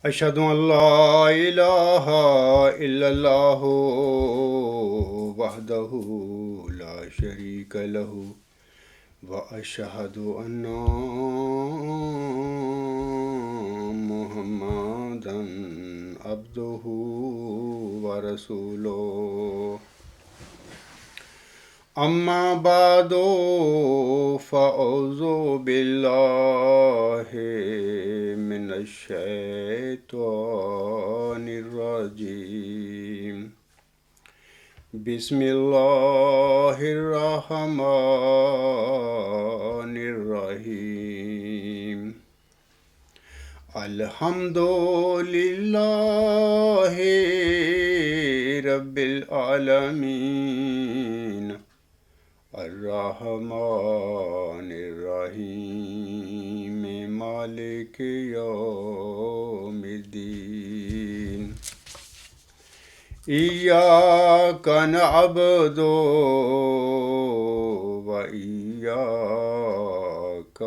أشهد أن لا إله إلا الله وحده لا شريك له وأشهد أن محمدا عبده ورسوله أما بعد فأعوذ بالله من الشيطان الرجيم بسم الله الرحمن الرحيم الحمد لله رب العالمين الرحمن الرحيم مالك يوم الدين إياك نعبد وإياك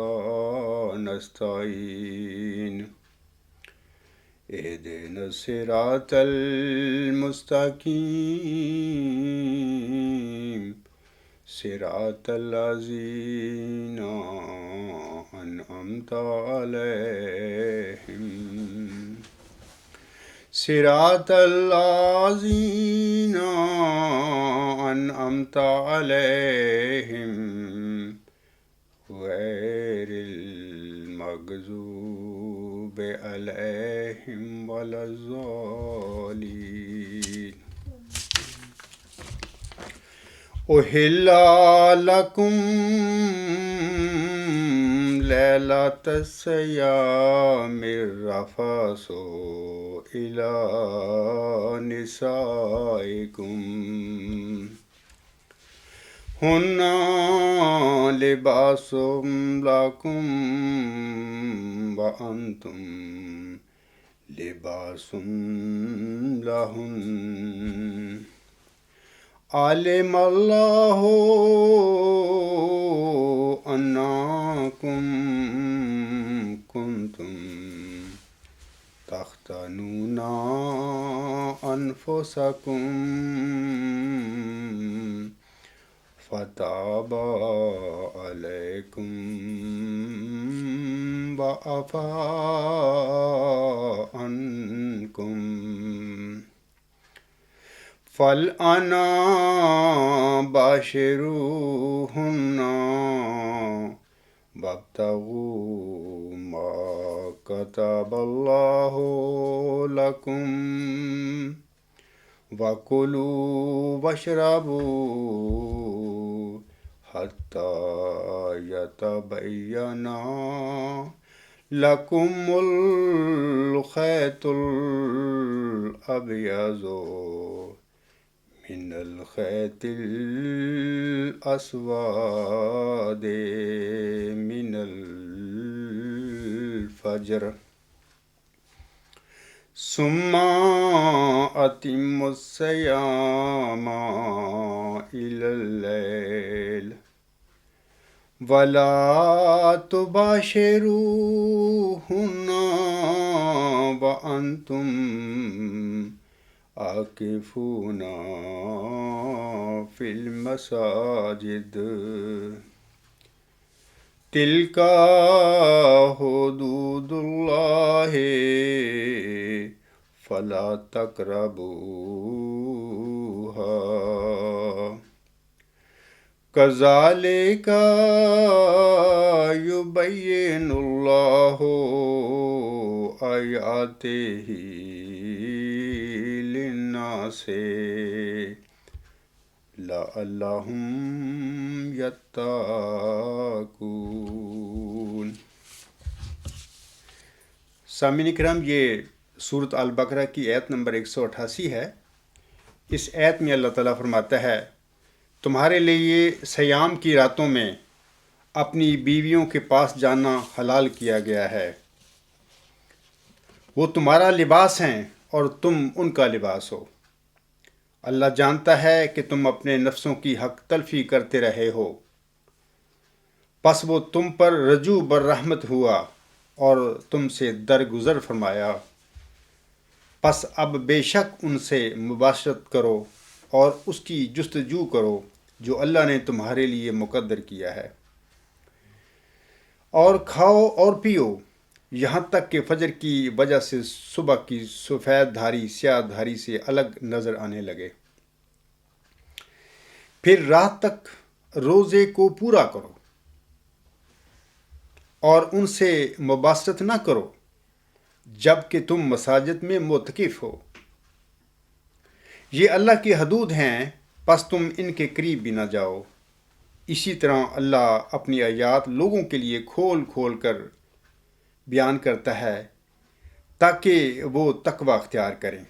نستعين اهدنا الصراط المستقيم صراط الذين أنعمت عليهم صراط الذين أنعمت عليهم غير المغضوب عليهم ولا الضالين أحل لكم ليلة الصيام الرفث إلى نسائكم هن لباس لكم وأنتم لباس لهن علم الله أنكم كنتم تختانون أنفسكم فتاب عليكم وعفا عنكم فالآن باشروهن وابتغوا ما كتب الله لكم وكلوا واشربوا حتى يتبين لكم الخيط الأبيض من الخيط الأسود من الفجر ثم أتموا الصيام إلى الليل ولا تباشروهن وأنتم عاكفون في المساجد تلك حدود الله فلا تقربوها كذلك يبين الله آياته للناس لعلهم يتقون۔ سامعین کرام، یہ سورۃ البقرہ کی آیت نمبر 188 ہے۔ اس آیت میں اللہ تعالیٰ فرماتا ہے، تمہارے لیے سیام کی راتوں میں اپنی بیویوں کے پاس جانا حلال کیا گیا ہے۔ وہ تمہارا لباس ہیں اور تم ان کا لباس ہو۔ اللہ جانتا ہے کہ تم اپنے نفسوں کی حق تلفی کرتے رہے ہو، پس وہ تم پر رجوع بررحمت ہوا اور تم سے درگزر فرمایا۔ پس اب بے شک ان سے مباشرت کرو اور اس کی جستجو کرو جو اللہ نے تمہارے لیے مقدر کیا ہے، اور کھاؤ اور پیو یہاں تک کہ فجر کی وجہ سے صبح کی سفید دھاری سیاہ دھاری سے الگ نظر آنے لگے، پھر رات تک روزے کو پورا کرو اور ان سے مباشرت نہ کرو جب کہ تم مساجد میں معتکف ہو، یہ اللہ کی حدود ہیں، پس تم ان کے قریب بھی نہ جاؤ۔ اسی طرح اللہ اپنی آیات لوگوں کے لیے کھول کھول کر بیان کرتا ہے تاکہ وہ تقوی اختیار کریں۔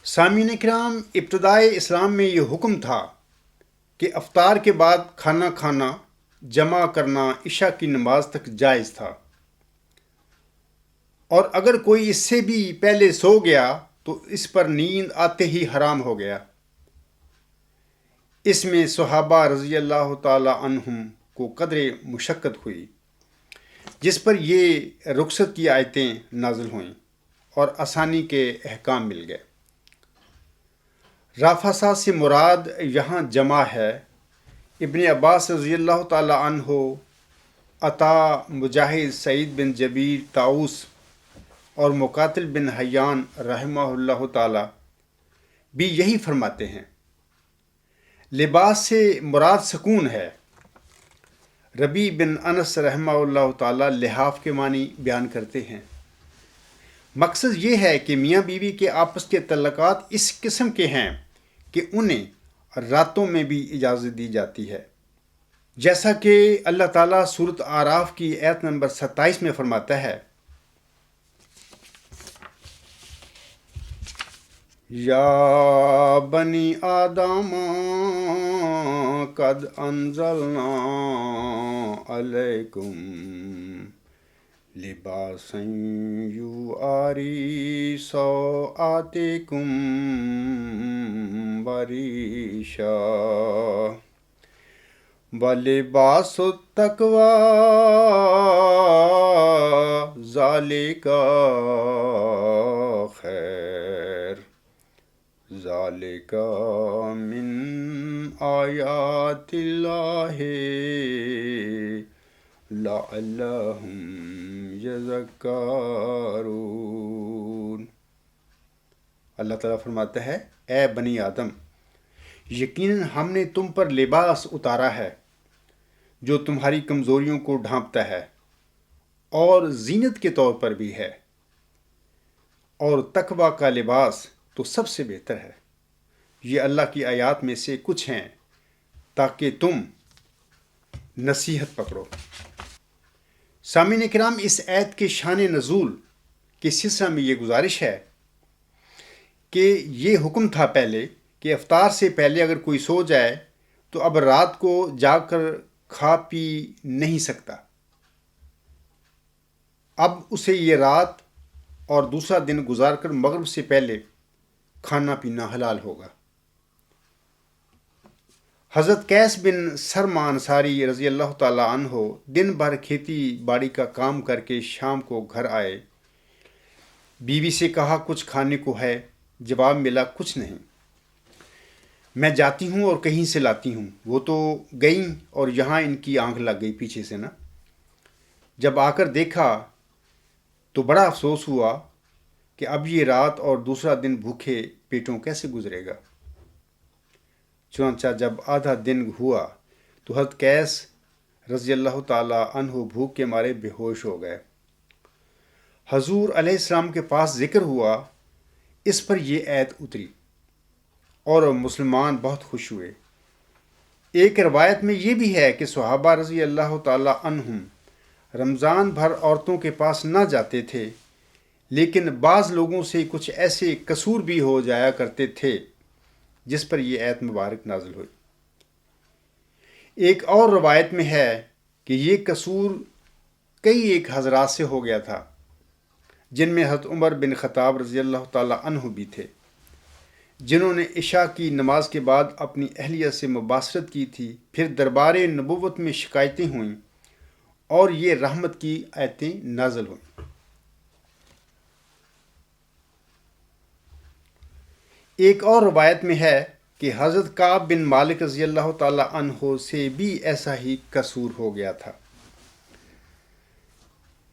سامعین کرام، ابتدائے اسلام میں یہ حکم تھا کہ افطار کے بعد کھانا کھانا جمع کرنا عشاء کی نماز تک جائز تھا، اور اگر کوئی اس سے بھی پہلے سو گیا تو اس پر نیند آتے ہی حرام ہو گیا۔ اس میں صحابہ رضی اللہ تعالی عنہم کو قدر مشقت ہوئی، جس پر یہ رخصت کی آیتیں نازل ہوئیں اور آسانی کے احکام مل گئے۔ رافسا سے مراد یہاں جمع ہے۔ ابن عباس رضی اللہ تعالی عنہ، عطا، مجاہد، سعید بن جبیر، طاؤس اور مقاتل بن حیان رحمہ اللہ تعالی بھی یہی فرماتے ہیں۔ لباس سے مراد سکون ہے۔ ربیع بن انس رحمہ اللہ تعالی لحاف کے معنی بیان کرتے ہیں۔ مقصد یہ ہے کہ میاں بیوی کے آپس کے تعلقات اس قسم کے ہیں کہ انہیں راتوں میں بھی اجازت دی جاتی ہے، جیسا کہ اللہ تعالیٰ سورۃ اعراف کی آیت نمبر 27 میں فرماتا ہے، یا بنی آدم قد انزلنا علیکم لباسا یواری سوآتکم وریشا ولباس التقوی ذالک خیر ذالک من آیات اللہ لعلہم یذکرون۔ اللہ تعالیٰ فرماتا ہے، اے بنی آدم، یقیناً ہم نے تم پر لباس اتارا ہے جو تمہاری کمزوریوں کو ڈھانپتا ہے اور زینت کے طور پر بھی ہے، اور تقوی کا لباس تو سب سے بہتر ہے۔ یہ اللہ کی آیات میں سے کچھ ہیں تاکہ تم نصیحت پکڑو۔ سامعین کرام، اس آیت کے شان نزول کے سلسلہ میں یہ گزارش ہے کہ یہ حکم تھا پہلے کہ افطار سے پہلے اگر کوئی سو جائے تو اب رات کو جاگ کر کھا پی نہیں سکتا، اب اسے یہ رات اور دوسرا دن گزار کر مغرب سے پہلے کھانا پینا حلال ہوگا۔ حضرت قیس بن سرما انصاری رضی اللہ تعالی عنہ دن بھر کھیتی باڑی کا کام کر کے شام کو گھر آئے، بیوی سے کہا کچھ کھانے کو ہے؟ جواب ملا کچھ نہیں، میں جاتی ہوں اور کہیں سے لاتی ہوں۔ وہ تو گئیں اور یہاں ان کی آنکھ لگ گئی پیچھے سے نا۔ جب آ کر دیکھا تو بڑا افسوس ہوا کہ اب یہ رات اور دوسرا دن بھوکے پیٹوں کیسے گزرے گا۔ چنانچہ جب آدھا دن ہوا تو حضرت قیس رضی اللہ تعالی عنہ بھوک کے مارے بے ہوش ہو گئے۔ حضور علیہ السلام کے پاس ذکر ہوا، اس پر یہ آیت اتری اور مسلمان بہت خوش ہوئے۔ ایک روایت میں یہ بھی ہے کہ صحابہ رضی اللہ تعالی عنہم رمضان بھر عورتوں کے پاس نہ جاتے تھے، لیکن بعض لوگوں سے کچھ ایسے قصور بھی ہو جایا کرتے تھے جس پر یہ آیت مبارک نازل ہوئی۔ ایک اور روایت میں ہے کہ یہ قصور کئی ایک حضرات سے ہو گیا تھا، جن میں حضرت عمر بن خطاب رضی اللہ تعالی عنہ بھی تھے، جنہوں نے عشاء کی نماز کے بعد اپنی اہلیہ سے مباشرت کی تھی۔ پھر دربار نبوت میں شکایتیں ہوئیں اور یہ رحمت کی آیتیں نازل ہوئیں۔ ایک اور روایت میں ہے کہ حضرت کعب بن مالک رضی اللہ تعالی عنہ سے بھی ایسا ہی قصور ہو گیا تھا۔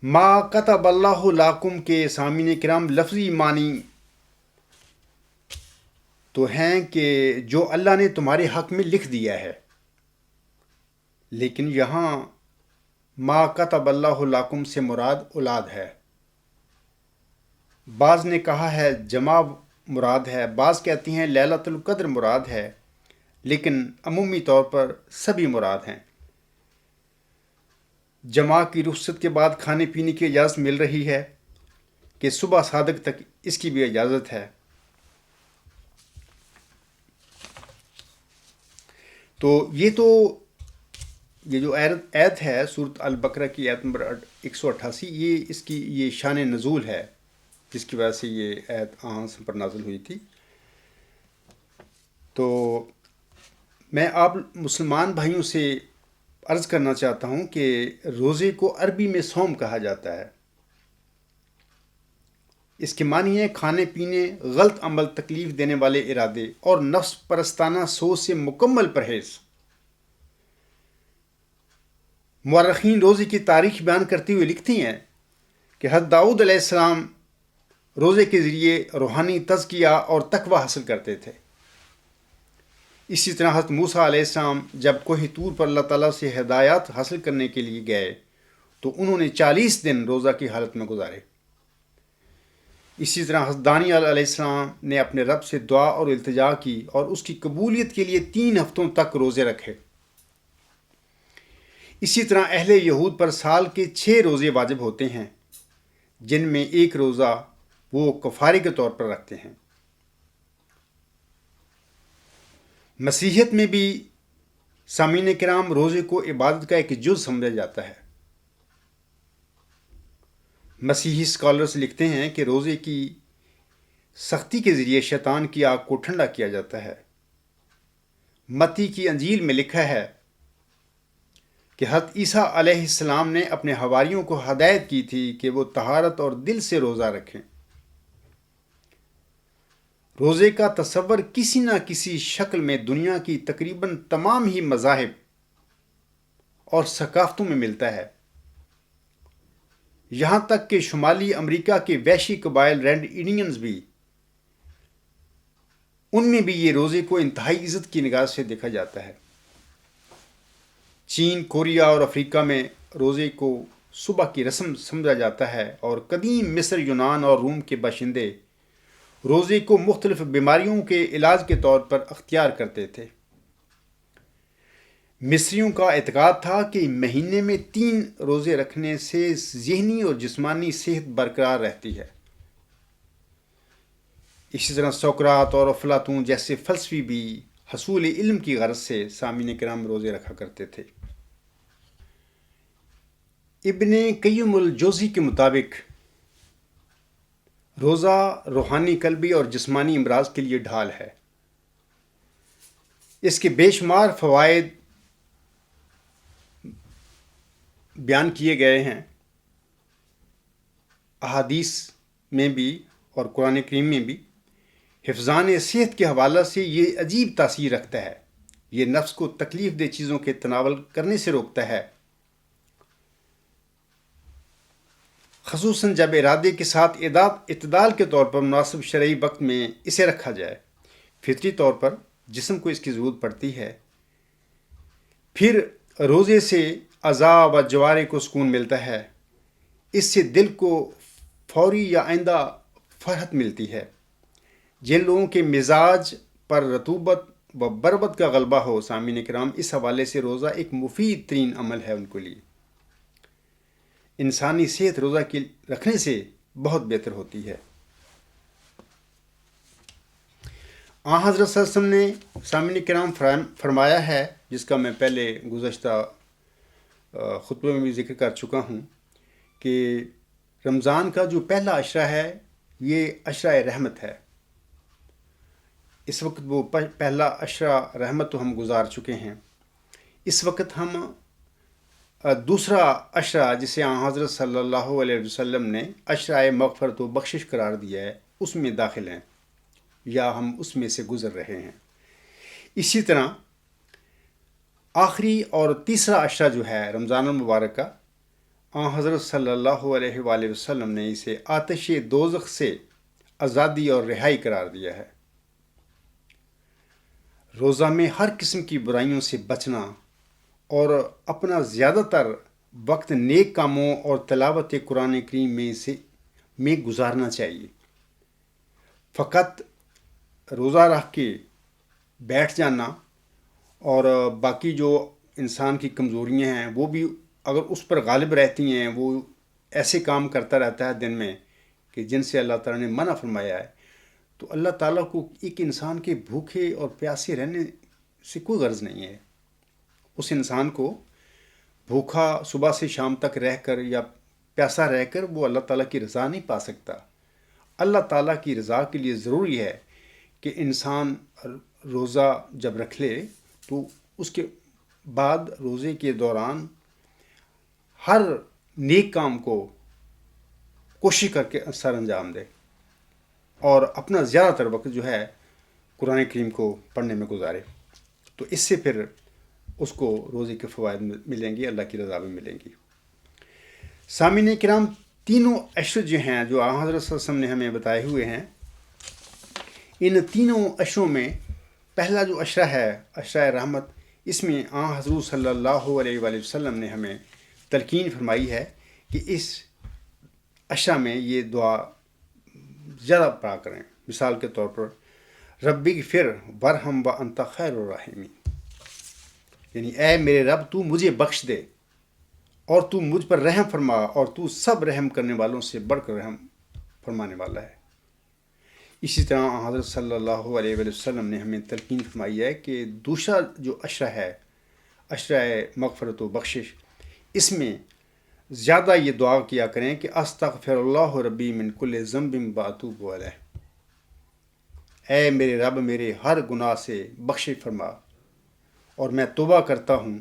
ما کتب اللہ لکم کے سامعین کرام لفظی معنی تو ہیں کہ جو اللہ نے تمہارے حق میں لکھ دیا ہے، لیکن یہاں ما کتب اللہ لکم سے مراد اولاد ہے۔ بعض نے کہا ہے جمع مراد ہے، بعض کہتی ہیں لیلۃ القدر مراد ہے، لیکن عمومی طور پر سبھی مراد ہیں۔ جمع کی رخصت کے بعد کھانے پینے کی اجازت مل رہی ہے کہ صبح صادق تک اس کی بھی اجازت ہے۔ تو یہ جو آیت ہے سورۃ البقرہ کی آیت نمبر 188، یہ اس کی یہ شان نزول ہے جس کی وجہ سے یہ آیت ہم پر نازل ہوئی تھی۔ تو میں آپ مسلمان بھائیوں سے عرض کرنا چاہتا ہوں کہ روزے کو عربی میں صوم کہا جاتا ہے۔ اس کے معنی ہے کھانے پینے، غلط عمل، تکلیف دینے والے ارادے اور نفس پرستانہ سوچ سے مکمل پرہیز۔ مورخین روزے کی تاریخ بیان کرتے ہوئے لکھتی ہیں کہ حضرت داؤد علیہ السلام روزے کے ذریعے روحانی تزکیہ اور تقوی حاصل کرتے تھے۔ اسی طرح حضرت موسیٰ علیہ السلام جب کوہ طور پر اللہ تعالیٰ سے ہدایات حاصل کرنے کے لیے گئے تو انہوں نے 40 دن روزہ کی حالت میں گزارے۔ اسی طرح حضرت دانیال علیہ السلام نے اپنے رب سے دعا اور التجا کی اور اس کی قبولیت کے لیے 3 ہفتوں تک روزے رکھے۔ اسی طرح اہل یہود پر سال کے 6 روزے واجب ہوتے ہیں، جن میں ایک روزہ وہ کفارے کے طور پر رکھتے ہیں۔ مسیحیت میں بھی سامعین کرام روزے کو عبادت کا ایک جز سمجھا جاتا ہے۔ مسیحی اسکالرز لکھتے ہیں کہ روزے کی سختی کے ذریعے شیطان کی آگ کو ٹھنڈا کیا جاتا ہے۔ متی کی انجیل میں لکھا ہے کہ حضرت عیسیٰ علیہ السلام نے اپنے حواریوں کو ہدایت کی تھی کہ وہ طہارت اور دل سے روزہ رکھیں۔ روزے کا تصور کسی نہ کسی شکل میں دنیا کی تقریباً تمام ہی مذاہب اور ثقافتوں میں ملتا ہے، یہاں تک کہ شمالی امریکہ کے وحشی قبائل رینڈ انڈینز بھی، ان میں بھی یہ روزے کو انتہائی عزت کی نگاہ سے دیکھا جاتا ہے۔ چین، کوریا اور افریقہ میں روزے کو صبح کی رسم سمجھا جاتا ہے، اور قدیم مصر، یونان اور روم کے باشندے روزے کو مختلف بیماریوں کے علاج کے طور پر اختیار کرتے تھے۔ مصریوں کا اعتقاد تھا کہ مہینے میں 3 روزے رکھنے سے ذہنی اور جسمانی صحت برقرار رہتی ہے۔ اسی طرح سقراط اور افلاطون جیسے فلسفی بھی حصول علم کی غرض سے سامعین کرام روزے رکھا کرتے تھے۔ ابن قیم الجوزی کے مطابق روزہ روحانی، قلبی اور جسمانی امراض کے لیے ڈھال ہے۔ اس کے بے شمار فوائد بیان کیے گئے ہیں احادیث میں بھی اور قرآن کریم میں بھی۔ حفظان صحت کے حوالے سے یہ عجیب تاثیر رکھتا ہے۔ یہ نفس کو تکلیف دہ چیزوں کے تناول کرنے سے روکتا ہے، خصوصاً جب ارادے کے ساتھ اعتدال کے طور پر مناسب شرعی وقت میں اسے رکھا جائے۔ فطری طور پر جسم کو اس کی ضرورت پڑتی ہے۔ پھر روزے سے اعضاء و جوارح کو سکون ملتا ہے۔ اس سے دل کو فوری یا آئندہ فرحت ملتی ہے۔ جن لوگوں کے مزاج پر رطوبت و بربت کا غلبہ ہو، سامعین کرام، اس حوالے سے روزہ ایک مفید ترین عمل ہے ان کے لیے۔ انسانی صحت روزہ کے رکھنے سے بہت بہتر ہوتی ہے۔ آن حضرت صلی اللہ علیہ وسلم نے سامعین کرام فرمایا ہے، جس کا میں پہلے گزشتہ خطبے میں بھی ذکر کر چکا ہوں، کہ رمضان کا جو پہلا عشرہ ہے یہ عشرہ رحمت ہے۔ اس وقت وہ پہلا عشرہ رحمت تو ہم گزار چکے ہیں۔ اس وقت ہم دوسرا عشرہ جسے حضرت صلی اللہ علیہ وسلم نے عشرۂ مغفرت و بخشش قرار دیا ہے، اس میں داخل ہیں یا ہم اس میں سے گزر رہے ہیں۔ اسی طرح آخری اور تیسرا عشرہ جو ہے رمضان المبارک کا، حضرت صلی اللہ علیہ وآلہ وسلم نے اسے آتش دوزخ سے آزادی اور رہائی قرار دیا ہے۔ روزہ میں ہر قسم کی برائیوں سے بچنا اور اپنا زیادہ تر وقت نیک کاموں اور تلاوت قرآن کریم میں گزارنا چاہیے۔ فقط روزہ رکھ کے بیٹھ جانا اور باقی جو انسان کی کمزوریاں ہیں وہ بھی اگر اس پر غالب رہتی ہیں، وہ ایسے کام کرتا رہتا ہے دن میں کہ جن سے اللہ تعالیٰ نے منع فرمایا ہے، تو اللہ تعالیٰ کو ایک انسان کے بھوکے اور پیاسے رہنے سے کوئی غرض نہیں ہے۔ اس انسان کو بھوکا صبح سے شام تک رہ کر یا پیاسا رہ کر وہ اللہ تعالیٰ کی رضا نہیں پا سکتا۔ اللہ تعالیٰ کی رضا کے لیے ضروری ہے کہ انسان روزہ جب رکھ لے تو اس کے بعد روزے کے دوران ہر نیک کام کو کوشش کر کے سر انجام دے اور اپنا زیادہ تر وقت جو ہے قرآن کریم کو پڑھنے میں گزارے، تو اس سے پھر اس کو روزے کے فوائد ملیں گے، اللہ کی رضا بھی ملیں گی۔ سامعین کرام، تینوں عشر جو ہیں جو حضرت صلی اللہ علیہ وسلم نے ہمیں بتائے ہوئے ہیں، ان تینوں عشروں میں پہلا جو عشرہ ہے عشرہ رحمت، اس میں حضور صلی اللہ علیہ وآلہ وسلم نے ہمیں تلقین فرمائی ہے کہ اس عشرہ میں یہ دعا زیادہ پڑھا کریں۔ مثال کے طور پر ربی اغفر ورحم وانت خیر الراحمین، یعنی اے میرے رب تو مجھے بخش دے اور تو مجھ پر رحم فرما، اور تو سب رحم کرنے والوں سے بڑھ کر رحم فرمانے والا ہے۔ اسی طرح حضرت صلی اللہ علیہ وآلہ وسلم نے ہمیں تلقین فرمائی ہے کہ دوسرا جو عشرہ ہے عشرہ مغفرت و بخشش، اس میں زیادہ یہ دعا کیا کریں کہ استغفر اللہ ربی من کل ذنب واتوب الیہ، اے میرے رب میرے ہر گناہ سے بخشش فرما اور میں توبہ کرتا ہوں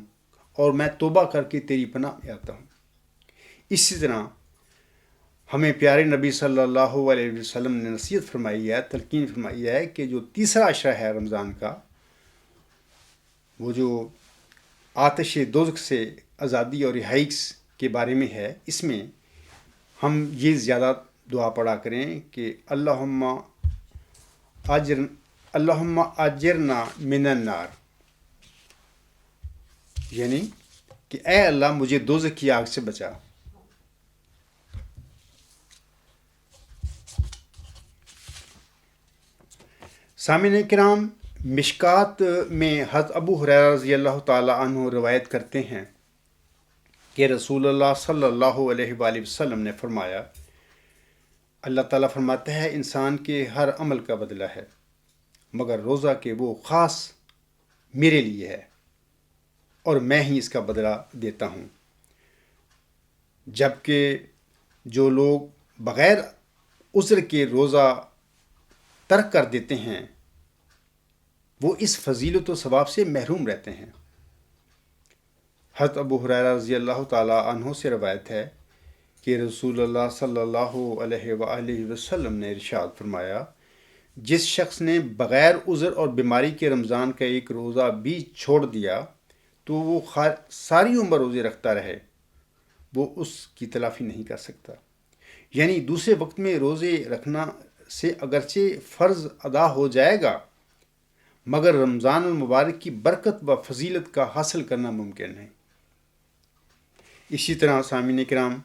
اور میں توبہ کر کے تیری پناہ میں آتا ہوں۔ اسی طرح ہمیں پیارے نبی صلی اللہ علیہ وسلم نے نصیحت فرمائی ہے، تلقین فرمائی ہے کہ جو تیسرا عشرہ ہے رمضان کا، وہ جو آتش دوزخ سے آزادی اور رہائی کے بارے میں ہے، اس میں ہم یہ زیادہ دعا پڑھا کریں کہ اللہم اجرنا من النار، یعنی کہ اے اللہ مجھے دوزخ کی آگ سے بچا۔ سامعین کرام، مشکات میں حضرت ابو ہریرہ رضی اللہ تعالی عنہ روایت کرتے ہیں کہ رسول اللہ صلی اللہ علیہ وآلہ وسلم نے فرمایا، اللہ تعالیٰ فرماتا ہے انسان کے ہر عمل کا بدلہ ہے مگر روزہ کہ وہ خاص میرے لیے ہے اور میں ہی اس کا بدلہ دیتا ہوں، جبکہ جو لوگ بغیر عذر کے روزہ ترک کر دیتے ہیں وہ اس فضیلت و ثواب سے محروم رہتے ہیں۔ حضرت ابو ہریرہ رضی اللہ تعالیٰ عنہ سے روایت ہے کہ رسول اللہ صلی اللہ علیہ وآلہ وسلم نے ارشاد فرمایا، جس شخص نے بغیر عذر اور بیماری کے رمضان کا ایک روزہ بھی چھوڑ دیا تو وہ ساری عمر روزے رکھتا رہے، وہ اس کی تلافی نہیں کر سکتا۔ یعنی دوسرے وقت میں روزے رکھنا سے اگرچہ فرض ادا ہو جائے گا مگر رمضان المبارک کی برکت و فضیلت کا حاصل کرنا ممکن نہیں۔ اسی طرح سامعین کرام،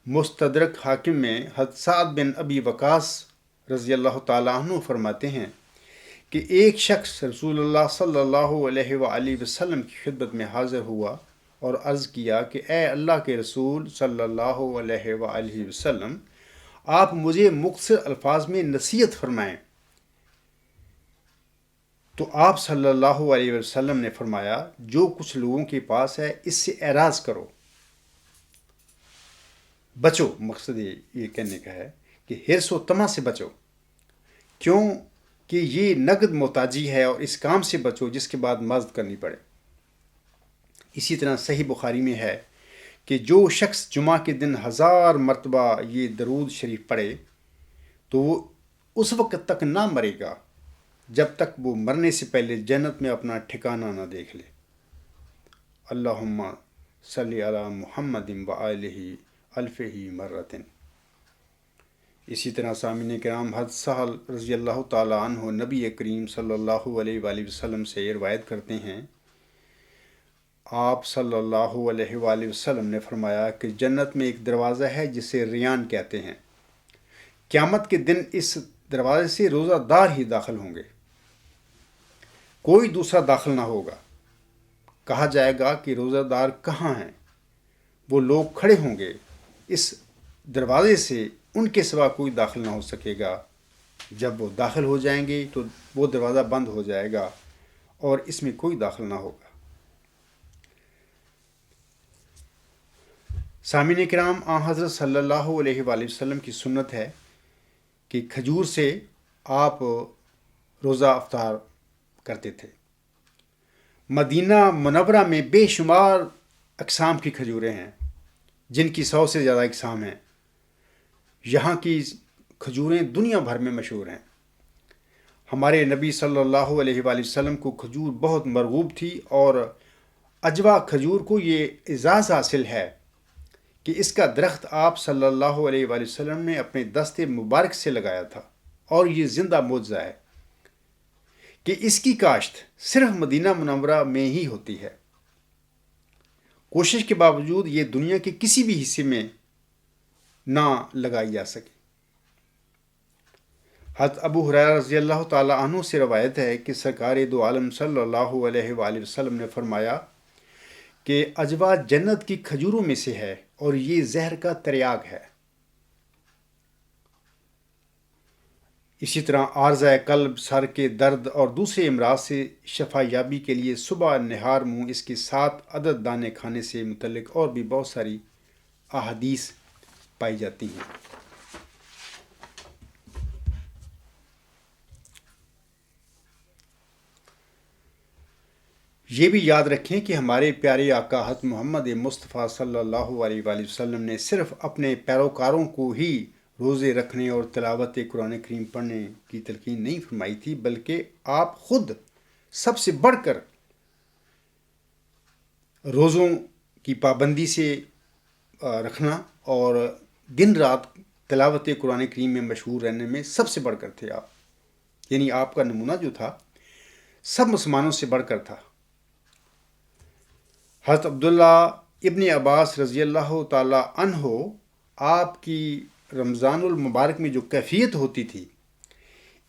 مستدرک حاکم میں حضرت سعد بن ابی وقاص رضی اللہ تعالیٰ عنہ فرماتے ہیں کہ ایک شخص رسول اللہ صلی اللہ علیہ وآلہ وسلم کی خدمت میں حاضر ہوا اور عرض کیا کہ اے اللہ کے رسول صلی اللہ علیہ وآلہ وسلم، آپ مجھے مختصر الفاظ میں نصیحت فرمائیں۔ تو آپ صلی اللہ علیہ وسلم نے فرمایا، جو کچھ لوگوں کے پاس ہے اس سے اعراض کرو، بچو۔ مقصد یہ کہنے کا ہے کہ حرص و طمع سے بچو، کیوں کہ یہ نقد محتاجی ہے، اور اس کام سے بچو جس کے بعد مزد کرنی پڑے۔ اسی طرح صحیح بخاری میں ہے کہ جو شخص جمعہ کے دن 1000 مرتبہ یہ درود شریف پڑھے تو وہ اس وقت تک نہ مرے گا جب تک وہ مرنے سے پہلے جنت میں اپنا ٹھکانہ نہ دیکھ لے۔ اللہم صلی علی محمد و آلہ الفہ مرتن۔ اسی طرح سامعین کرام حضرت سہل رضی اللہ تعالیٰ عنہ نبی کریم صلی اللہ علیہ وآلہ وسلم سے روایت کرتے ہیں، آپ صلی اللہ علیہ وآلہ وسلم نے فرمایا کہ جنت میں ایک دروازہ ہے جسے ریان کہتے ہیں، قیامت کے دن اس دروازے سے روزہ دار ہی داخل ہوں گے، کوئی دوسرا داخل نہ ہوگا۔ کہا جائے گا کہ روزہ دار کہاں ہیں؟ وہ لوگ کھڑے ہوں گے، اس دروازے سے ان کے سوا کوئی داخل نہ ہو سکے گا۔ جب وہ داخل ہو جائیں گے تو وہ دروازہ بند ہو جائے گا اور اس میں کوئی داخل نہ ہوگا۔ سامعین کرام، حضرت صلی اللہ علیہ وآلہ وسلم کی سنت ہے کہ کھجور سے آپ روزہ افطار کرتے تھے۔ مدینہ منورہ میں بے شمار اقسام کی کھجوریں ہیں، جن کی 100 سے زیادہ اقسام ہیں۔ یہاں کی کھجوریں دنیا بھر میں مشہور ہیں۔ ہمارے نبی صلی اللہ علیہ وآلہ وسلم کو کھجور بہت مرغوب تھی، اور اجوا کھجور کو یہ اعزاز حاصل ہے کہ اس کا درخت آپ صلی اللہ علیہ وآلہ وسلم نے اپنے دست مبارک سے لگایا تھا، اور یہ زندہ معجزہ ہے کہ اس کی کاشت صرف مدینہ منورہ میں ہی ہوتی ہے۔ کوشش کے باوجود یہ دنیا کے کسی بھی حصے میں نہ لگائی جا سکی۔ حضرت ابو ہریرہ رضی اللہ تعالیٰ عنہ سے روایت ہے کہ سرکار دو عالم صلی اللہ علیہ وآلہ وسلم نے فرمایا کہ اجوا جنت کی کھجوروں میں سے ہے، اور یہ زہر کا تریاق ہے۔ اسی طرح عارضہ قلب، سر کے درد اور دوسرے امراض سے شفا یابی کے لیے صبح نہار منہ اس کے 7 عدد دانے کھانے سے متعلق اور بھی بہت ساری احادیث پائی جاتی ہیں۔ یہ بھی یاد رکھیں کہ ہمارے پیارے آقا حضرت محمد مصطفیٰ صلی اللہ علیہ وآلہ وسلم نے صرف اپنے پیروکاروں کو ہی روزے رکھنے اور تلاوت قرآن کریم پڑھنے کی تلقین نہیں فرمائی تھی، بلکہ آپ خود سب سے بڑھ کر روزوں کی پابندی سے رکھنا اور دن رات تلاوت قرآن کریم میں مشغول رہنے میں سب سے بڑھ کر تھے آپ۔ یعنی آپ کا نمونہ جو تھا سب مسلمانوں سے بڑھ کر تھا۔ حضرت عبداللہ ابن عباس رضی اللہ تعالیٰ عنہ آپ کی رمضان المبارک میں جو کیفیت ہوتی تھی،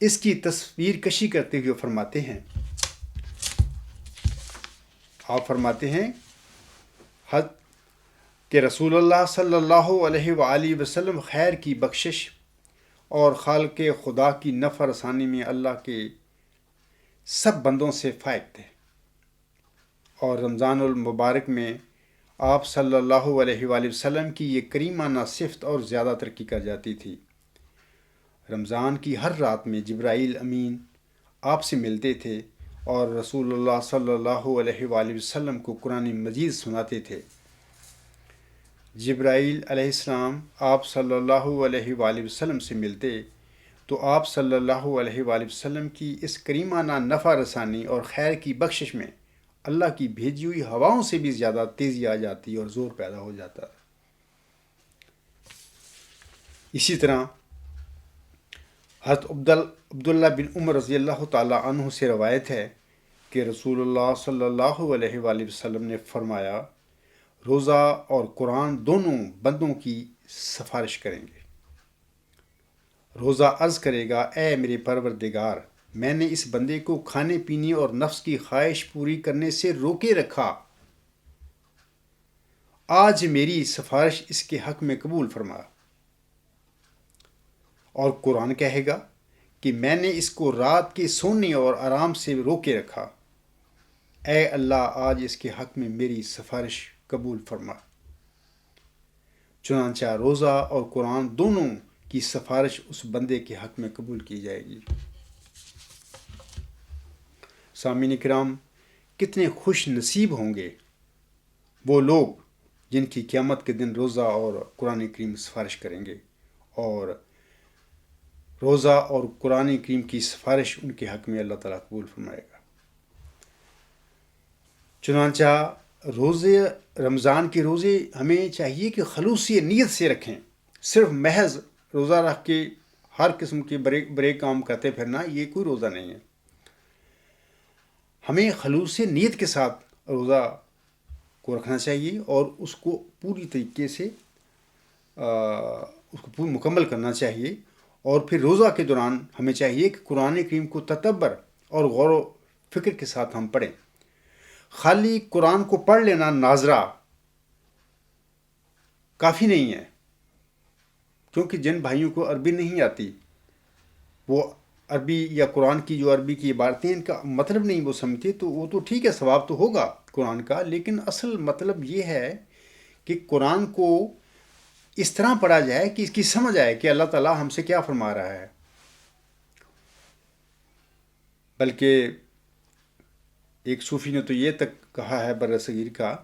اس کی تصویر کشی کرتے ہوئے فرماتے ہیں، آپ فرماتے ہیں کہ رسول اللہ صلی اللہ علیہ وآلہ وسلم خیر کی بخشش اور خالق خدا کی نفع رسانی میں اللہ کے سب بندوں سے فائق تھے، اور رمضان المبارک میں آپ صلی اللہ علیہ وآلہ وسلم کی یہ کریمانہ صفت اور زیادہ ترقی کر جاتی تھی۔ رمضان کی ہر رات میں جبرائیل امین آپ سے ملتے تھے اور رسول اللہ صلی اللہ علیہ وآلہ وسلم کو قرآن مجید سناتے تھے۔ جبرائیل علیہ السلام آپ صلی اللہ علیہ وآلہ وسلم سے ملتے تو آپ صلی اللہ علیہ وآلہ وسلم کی اس کریمانہ نفع رسانی اور خیر کی بخشش میں اللہ کی بھیجی ہوئی ہواؤں سے بھی زیادہ تیزی آ جاتی اور زور پیدا ہو جاتا۔ اسی طرح حضرت عبداللہ بن عمر رضی اللہ تعالیٰ عنہ سے روایت ہے کہ رسول اللہ صلی اللہ علیہ وآلہ وسلم نے فرمایا، روزہ اور قرآن دونوں بندوں کی سفارش کریں گے۔ روزہ عرض کرے گا، اے میرے پروردگار، میں نے اس بندے کو کھانے پینے اور نفس کی خواہش پوری کرنے سے روکے رکھا، آج میری سفارش اس کے حق میں قبول فرما۔ اور قرآن کہے گا کہ میں نے اس کو رات کے سونے اور آرام سے روکے رکھا، اے اللہ آج اس کے حق میں میری سفارش قبول فرما۔ چنانچہ روزہ اور قرآن دونوں کی سفارش اس بندے کے حق میں قبول کی جائے گی۔ سامعین کرام، کتنے خوش نصیب ہوں گے وہ لوگ جن کی قیامت کے دن روزہ اور قرآن کریم سفارش کریں گے، اور روزہ اور قرآن کریم کی سفارش ان کے حق میں اللہ تعالیٰ قبول فرمائے گا۔ چنانچہ روزے رمضان کے روزے ہمیں چاہیے کہ خلوصی نیت سے رکھیں۔ صرف محض روزہ رکھ کے ہر قسم کے برے کام کرتے پھرنا یہ کوئی روزہ نہیں ہے۔ ہمیں خلوص نیت کے ساتھ روزہ کو رکھنا چاہیے اور اس کو پوری طریقے سے اس کو مکمل کرنا چاہیے، اور پھر روزہ کے دوران ہمیں چاہیے کہ قرآن کریم کو تدبر اور غور و فکر کے ساتھ ہم پڑھیں۔ خالی قرآن کو پڑھ لینا ناظرہ کافی نہیں ہے، کیونکہ جن بھائیوں کو عربی نہیں آتی وہ عربی یا قرآن کی جو عربی کی عبارتیں ان کا مطلب نہیں وہ سمجھتے، تو وہ تو ٹھیک ہے، ثواب تو ہوگا قرآن کا، لیکن اصل مطلب یہ ہے کہ قرآن کو اس طرح پڑھا جائے کہ اس کی سمجھ آئے کہ اللہ تعالیٰ ہم سے کیا فرما رہا ہے۔ بلکہ ایک صوفی نے تو یہ تک کہا ہے بر صغیر کا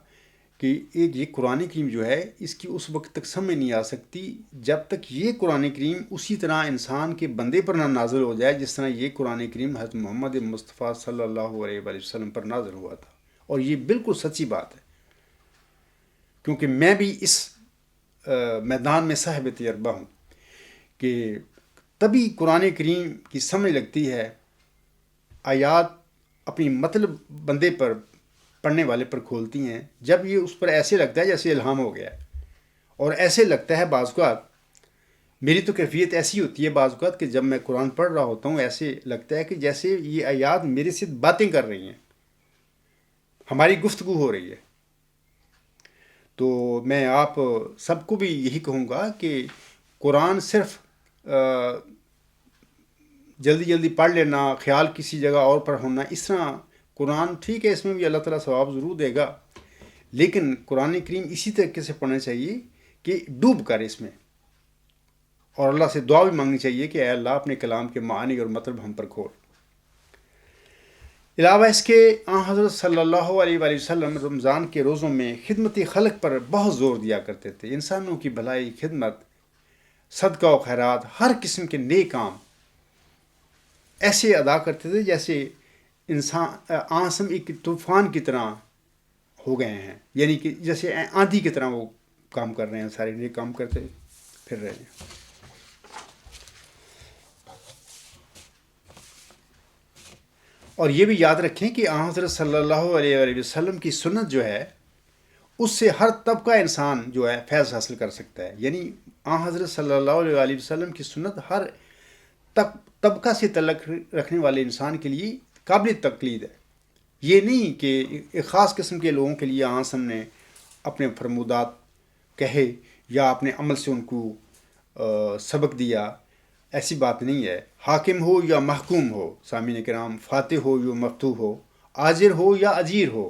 کہ یہ قرآن کریم جو ہے اس کی اس وقت تک سمجھ نہیں آ سکتی جب تک یہ قرآن کریم اسی طرح انسان کے بندے پر نہ نازل ہو جائے جس طرح یہ قرآن کریم حضرت محمد مصطفیٰ صلی اللہ علیہ وآلہ وسلم پر نازل ہوا تھا۔ اور یہ بالکل سچی بات ہے، کیونکہ میں بھی اس میدان میں صاحب تجربہ ہوں کہ تبھی قرآن کریم کی سمجھ لگتی ہے، آیات اپنی مطلب بندے پر پڑھنے والے پر کھولتی ہیں، جب یہ اس پر ایسے لگتا ہے جیسے الہام ہو گیا ہے۔ اور ایسے لگتا ہے بعض اوقات، میری تو کیفیت ایسی ہوتی ہے بعض اوقات کہ جب میں قرآن پڑھ رہا ہوتا ہوں ایسے لگتا ہے کہ جیسے یہ آیات میرے سے باتیں کر رہی ہیں، ہماری گفتگو ہو رہی ہے۔ تو میں آپ سب کو بھی یہی کہوں گا کہ قرآن صرف جلدی جلدی پڑھ لینا، خیال کسی جگہ اور پر ہونا، اس طرح قرآن ٹھیک ہے، اس میں بھی اللہ تعالیٰ ثواب ضرور دے گا، لیکن قرآن کریم اسی طریقے سے پڑھنا چاہیے کہ ڈوب کر اس میں، اور اللہ سے دعا بھی مانگنی چاہیے کہ اے اللہ اپنے کلام کے معنی اور مطلب ہم پر کھول۔ علاوہ اس کے حضرت صلی اللہ علیہ وآلہ وسلم رمضان کے روزوں میں خدمت خلق پر بہت زور دیا کرتے تھے۔ انسانوں کی بھلائی، خدمت، صدقہ و خیرات، ہر قسم کے نیک کام ایسے ادا کرتے تھے جیسے انسان آسم ایک طوفان کی طرح ہو گئے ہیں، یعنی کہ جیسے آندھی کی طرح وہ کام کر رہے ہیں، سارے نیک کام کرتے پھر رہے ہیں۔ اور یہ بھی یاد رکھیں کہ حضرت صلی اللہ علیہ وآلہ وسلم کی سنت جو ہے اس سے ہر طبقہ انسان جو ہے فیض حاصل کر سکتا ہے، یعنی حضرت صلی اللہ علیہ وآلہ وسلم کی سنت ہر طبقہ سے تعلق رکھنے والے انسان کے لیے قابل تقلید ہے۔ یہ نہیں کہ ایک خاص قسم کے لوگوں کے لیے ہم نے اپنے فرمودات کہے یا اپنے عمل سے ان کو سبق دیا، ایسی بات نہیں ہے۔ حاکم ہو یا محکوم ہو، سامعین کرام، فاتح ہو یا مفتوح ہو، آجر ہو یا اجیر ہو،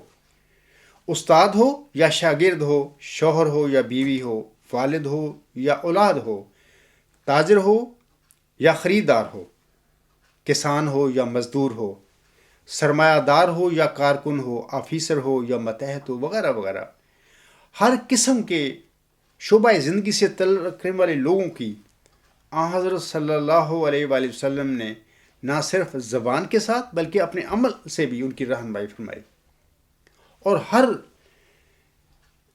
استاد ہو یا شاگرد ہو، شوہر ہو یا بیوی ہو، والد ہو یا اولاد ہو، تاجر ہو یا خریدار ہو، کسان ہو یا مزدور ہو، سرمایہ دار ہو یا کارکن ہو، آفیسر ہو یا ماتحت ہو، وغیرہ وغیرہ، ہر قسم کے شعبہ زندگی سے تعلق رکھنے والے لوگوں کی حضرت صلی اللہ علیہ وآلہ وسلم نے نہ صرف زبان کے ساتھ بلکہ اپنے عمل سے بھی ان کی رہنمائی فرمائی، اور ہر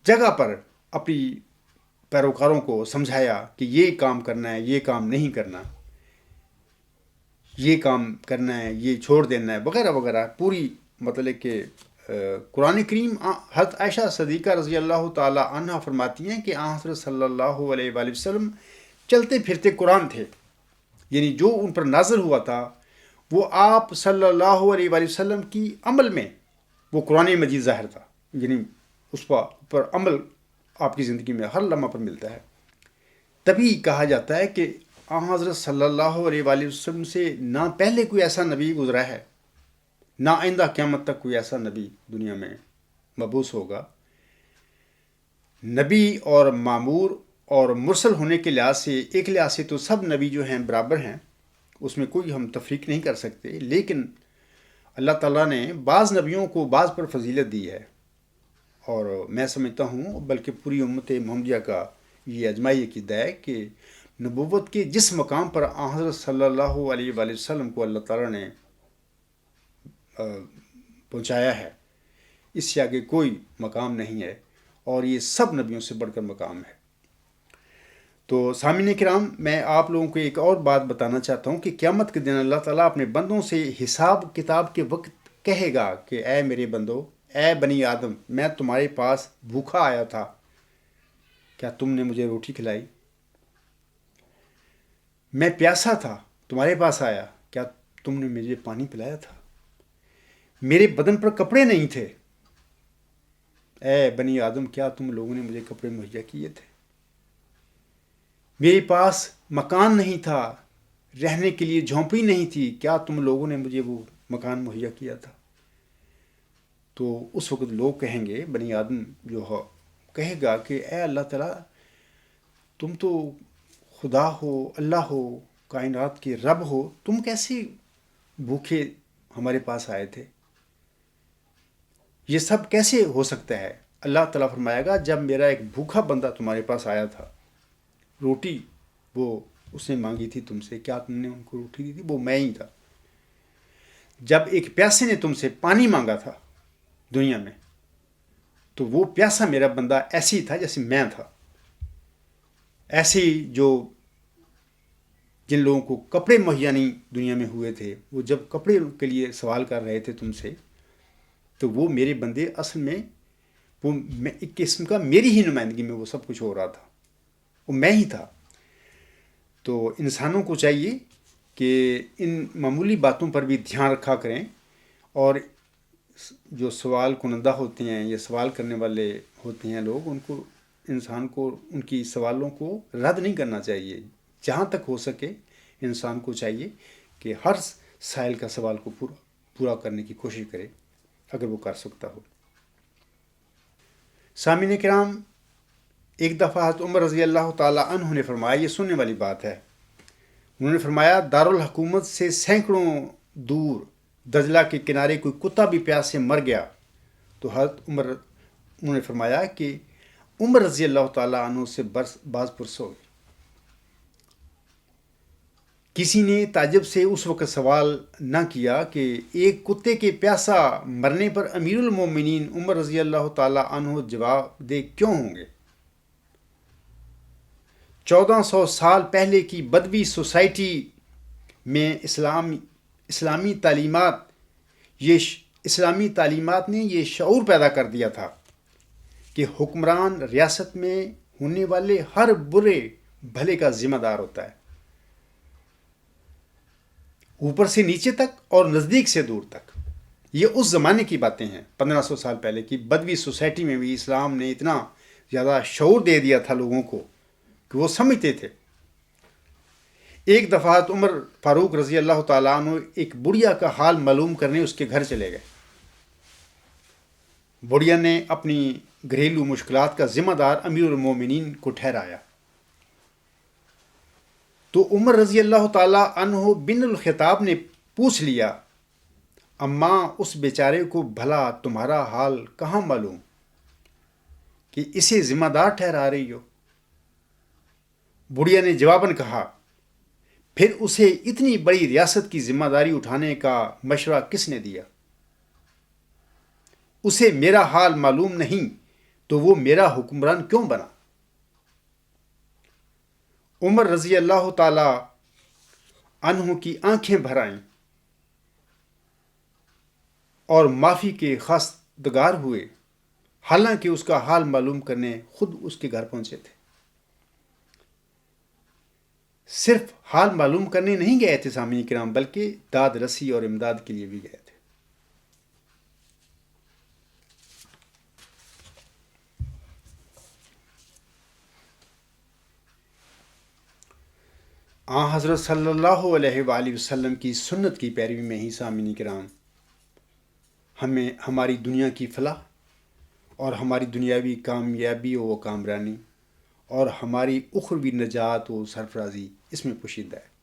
جگہ پر اپنی پیروکاروں کو سمجھایا کہ یہ کام کرنا ہے، یہ کام نہیں کرنا، یہ کام کرنا ہے، یہ چھوڑ دینا ہے، وغیرہ وغیرہ۔ پوری مطلب کہ قرآن کریم حضرت عائشہ صدیقہ رضی اللہ تعالی عنہ فرماتی ہیں کہ حضرت صلی اللہ علیہ وآلہ وسلم چلتے پھرتے قرآن تھے، یعنی جو ان پر نازل ہوا تھا وہ آپ صلی اللہ علیہ وآلہ وسلم کی عمل میں وہ قرآن مجید ظاہر تھا، یعنی اس پر عمل آپ کی زندگی میں ہر لمحہ پر ملتا ہے۔ تبھی کہا جاتا ہے کہ حضرت صلی اللہ علیہ وآلہ وسلم سے نہ پہلے کوئی ایسا نبی گزرا ہے، نہ آئندہ قیامت تک کوئی ایسا نبی دنیا میں مبعوث ہوگا۔ نبی اور معمور اور مرسل ہونے کے لحاظ سے، ایک لحاظ سے تو سب نبی جو ہیں برابر ہیں، اس میں کوئی ہم تفریق نہیں کر سکتے، لیکن اللہ تعالیٰ نے بعض نبیوں کو بعض پر فضیلت دی ہے، اور میں سمجھتا ہوں بلکہ پوری امت محمدیہ کا یہ اجماعی عقیدہ ہے کہ نبوت کے جس مقام پر حضرت صلی اللہ علیہ وآلہ وسلم کو اللہ تعالیٰ نے پہنچایا ہے، اس سے آگے کوئی مقام نہیں ہے، اور یہ سب نبیوں سے بڑھ کر مقام ہے۔ تو سامعین کرام، میں آپ لوگوں کو ایک اور بات بتانا چاہتا ہوں کہ قیامت کے دن اللہ تعالیٰ اپنے بندوں سے حساب کتاب کے وقت کہے گا کہ اے میرے بندو، اے بنی آدم، میں تمہارے پاس بھوکا آیا تھا، کیا تم نے مجھے روٹی کھلائی؟ میں پیاسا تھا، تمہارے پاس آیا، کیا تم نے مجھے پانی پلایا تھا؟ میرے بدن پر کپڑے نہیں تھے، اے بنی آدم، کیا تم لوگوں نے مجھے کپڑے مہیا کیے تھے؟ میرے پاس مکان نہیں تھا، رہنے کے لیے جھونپڑی نہیں تھی، کیا تم لوگوں نے مجھے وہ مکان مہیا کیا تھا؟ تو اس وقت لوگ کہیں گے، بنی آدم جو ہو کہے گا کہ اے اللہ تعالیٰ، تم تو خدا ہو، اللہ ہو، کائنات کے رب ہو، تم کیسے بھوکے ہمارے پاس آئے تھے؟ یہ سب کیسے ہو سکتا ہے؟ اللہ تعالیٰ فرمائے گا، جب میرا ایک بھوکا بندہ تمہارے پاس آیا تھا، روٹی وہ اس نے مانگی تھی تم سے، کیا تم نے ان کو روٹی دی تھی؟ وہ میں ہی تھا۔ جب ایک پیاسے نے تم سے پانی مانگا تھا دنیا میں، تو وہ پیاسا میرا بندہ ایسے ہی تھا جیسے میں تھا۔ ایسے ہی جن لوگوں کو کپڑے مہیا نہیں دنیا میں ہوئے تھے، وہ جب کپڑے کے لیے سوال کر رہے تھے تم سے، تو وہ میرے بندے اصل میں وہ ایک قسم کا میری ہی نمائندگی میں وہ سب کچھ ہو رہا تھا، وہ میں ہی تھا۔ تو انسانوں کو چاہیے کہ ان معمولی باتوں پر بھی دھیان رکھا کریں، اور جو سوال کنندہ ہوتے ہیں یا سوال کرنے والے ہوتے ہیں لوگ، انسان کو ان کی سوالوں کو رد نہیں کرنا چاہیے۔ جہاں تک ہو سکے انسان کو چاہیے کہ ہر سائل کا سوال کو پورا کرنے کی کوشش کرے اگر وہ کر سکتا ہو۔ سامعین کرام، ایک دفعہ حضرت عمر رضی اللہ تعالیٰ عنہ نے فرمایا، یہ سننے والی بات ہے، انہوں نے فرمایا، دارالحکومت سے سینکڑوں دور دجلہ کے کنارے کوئی کتا بھی پیاس سے مر گیا تو حضرت عمر انہوں نے فرمایا کہ عمر رضی اللہ تعالیٰ عنہ سے باز پرس ہو گئی۔ کسی نے تعجب سے اس وقت سوال نہ کیا کہ ایک کتے کے پیاسا مرنے پر امیر المومنین عمر رضی اللہ تعالیٰ عنہ جواب دہ کیوں ہوں گے؟ 1400 سال پہلے کی بدوی سوسائٹی میں اسلامی تعلیمات نے یہ شعور پیدا کر دیا تھا کہ حکمران ریاست میں ہونے والے ہر برے بھلے کا ذمہ دار ہوتا ہے، اوپر سے نیچے تک اور نزدیک سے دور تک۔ یہ اس زمانے کی باتیں ہیں، 1500 سال پہلے کی بدوی سوسائٹی میں بھی اسلام نے اتنا زیادہ شعور دے دیا تھا لوگوں کو کہ وہ سمجھتے تھے۔ ایک دفعہ عمر فاروق رضی اللہ تعالیٰ عنہ ایک بڑھیا کا حال معلوم کرنے اس کے گھر چلے گئے۔ بڑھیا نے اپنی گھریلو مشکلات کا ذمہ دار امیر المومنین کو ٹھہرایا، تو عمر رضی اللہ تعالیٰ عنہ بن الخطاب نے پوچھ لیا، اماں اس بیچارے کو بھلا تمہارا حال کہاں معلوم کہ اسے ذمہ دار ٹھہرا رہی ہو؟ بڑھیا نے جواباً کہا، پھر اسے اتنی بڑی ریاست کی ذمہ داری اٹھانے کا مشورہ کس نے دیا؟ اسے میرا حال معلوم نہیں تو وہ میرا حکمران کیوں بنا؟ عمر رضی اللہ تعالی عنہ کی آنکھیں بھر آئیں اور معافی کے خواستگار ہوئے، حالانکہ اس کا حال معلوم کرنے خود اس کے گھر پہنچے تھے۔ صرف حال معلوم کرنے نہیں گئے تھے سامعین کرام، بلکہ داد رسی اور امداد کے لیے بھی گئے تھے۔ حضرت صلی اللہ علیہ وآلہ وسلم کی سنت کی پیروی میں ہی سامعین کرام ہمیں ہماری دنیا کی فلاح اور ہماری دنیاوی کامیابی و کامرانی اور ہماری اخروی نجات و سرفرازی اس میں پوشیدہ ہے۔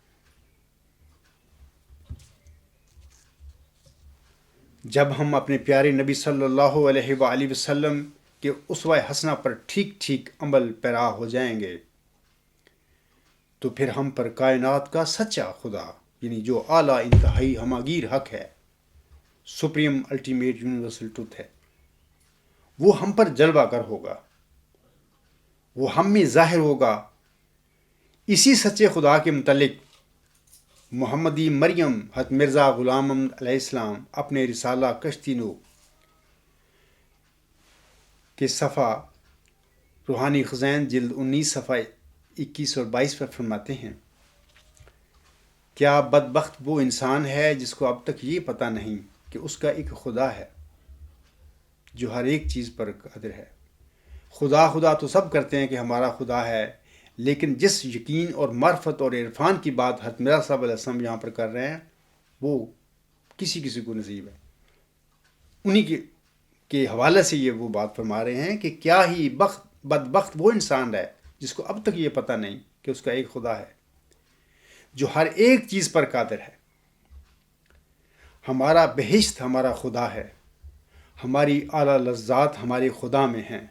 جب ہم اپنے پیارے نبی صلی اللہ علیہ وآلہ وسلم کہ اسوہ حسنہ پر ٹھیک ٹھیک عمل پیرا ہو جائیں گے تو پھر ہم پر کائنات کا سچا خدا یعنی جو اعلیٰ انتہائی ہماگیر حق ہے، سپریم الٹیمیٹ یونیورسل ٹروتھ ہے، وہ ہم پر جلوہ گر ہوگا، وہ ہم میں ظاہر ہوگا۔ اسی سچے خدا کے متعلق محمدی مریم حضرت مرزا غلام محمد علیہ السلام اپنے رسالہ کشتی نو کے صفحہ روحانی خزین جلد 19 صفحہ 21 اور 22 پر فرماتے ہیں، کیا بدبخت وہ انسان ہے جس کو اب تک یہ پتہ نہیں کہ اس کا ایک خدا ہے جو ہر ایک چیز پر قادر ہے۔ خدا خدا تو سب کرتے ہیں کہ ہمارا خدا ہے، لیکن جس یقین اور معرفت اور عرفان کی بات حضرت مرزا صاحب علیہ السلام یہاں پر کر رہے ہیں وہ کسی کسی کو نصیب ہے۔ انہی کے حوالے سے یہ وہ بات فرما رہے ہیں کہ کیا ہی بدبخت وہ انسان ہے جس کو اب تک یہ پتہ نہیں کہ اس کا ایک خدا ہے جو ہر ایک چیز پر قادر ہے۔ ہمارا بہشت ہمارا خدا ہے، ہماری اعلیٰ لذات ہمارے خدا میں ہیں،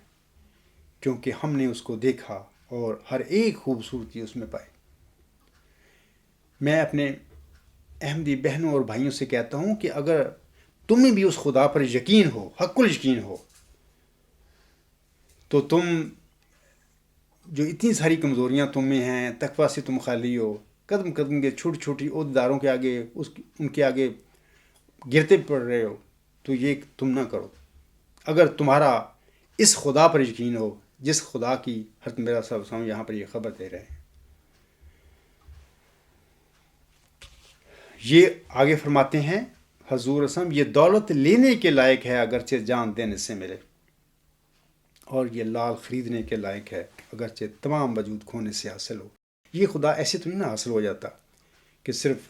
کیونکہ ہم نے اس کو دیکھا اور ہر ایک خوبصورتی اس میں پائی۔ میں اپنے احمدی بہنوں اور بھائیوں سے کہتا ہوں کہ اگر تمہیں بھی اس خدا پر یقین ہو، حق الیقین ہو، تو تم جو اتنی ساری کمزوریاں تم میں ہیں، تقویٰ سے تم خالی ہو، قدم قدم کے چھوٹی چھوٹی عہدیداروں کے آگے ان کے آگے گرتے پڑ رہے ہو، تو یہ تم نہ کرو۔ اگر تمہارا اس خدا پر یقین ہو جس خدا کی حضرت مرزا صاحب علیہ وسلم یہاں پر یہ خبر دے رہے ہیں۔ یہ آگے فرماتے ہیں حضور اسلم، یہ دولت لینے کے لائق ہے اگرچہ جان دینے سے ملے، اور یہ لال خریدنے کے لائق ہے اگرچہ تمام وجود کھونے سے حاصل ہو۔ یہ خدا ایسے تو نہیں نہ حاصل ہو جاتا کہ صرف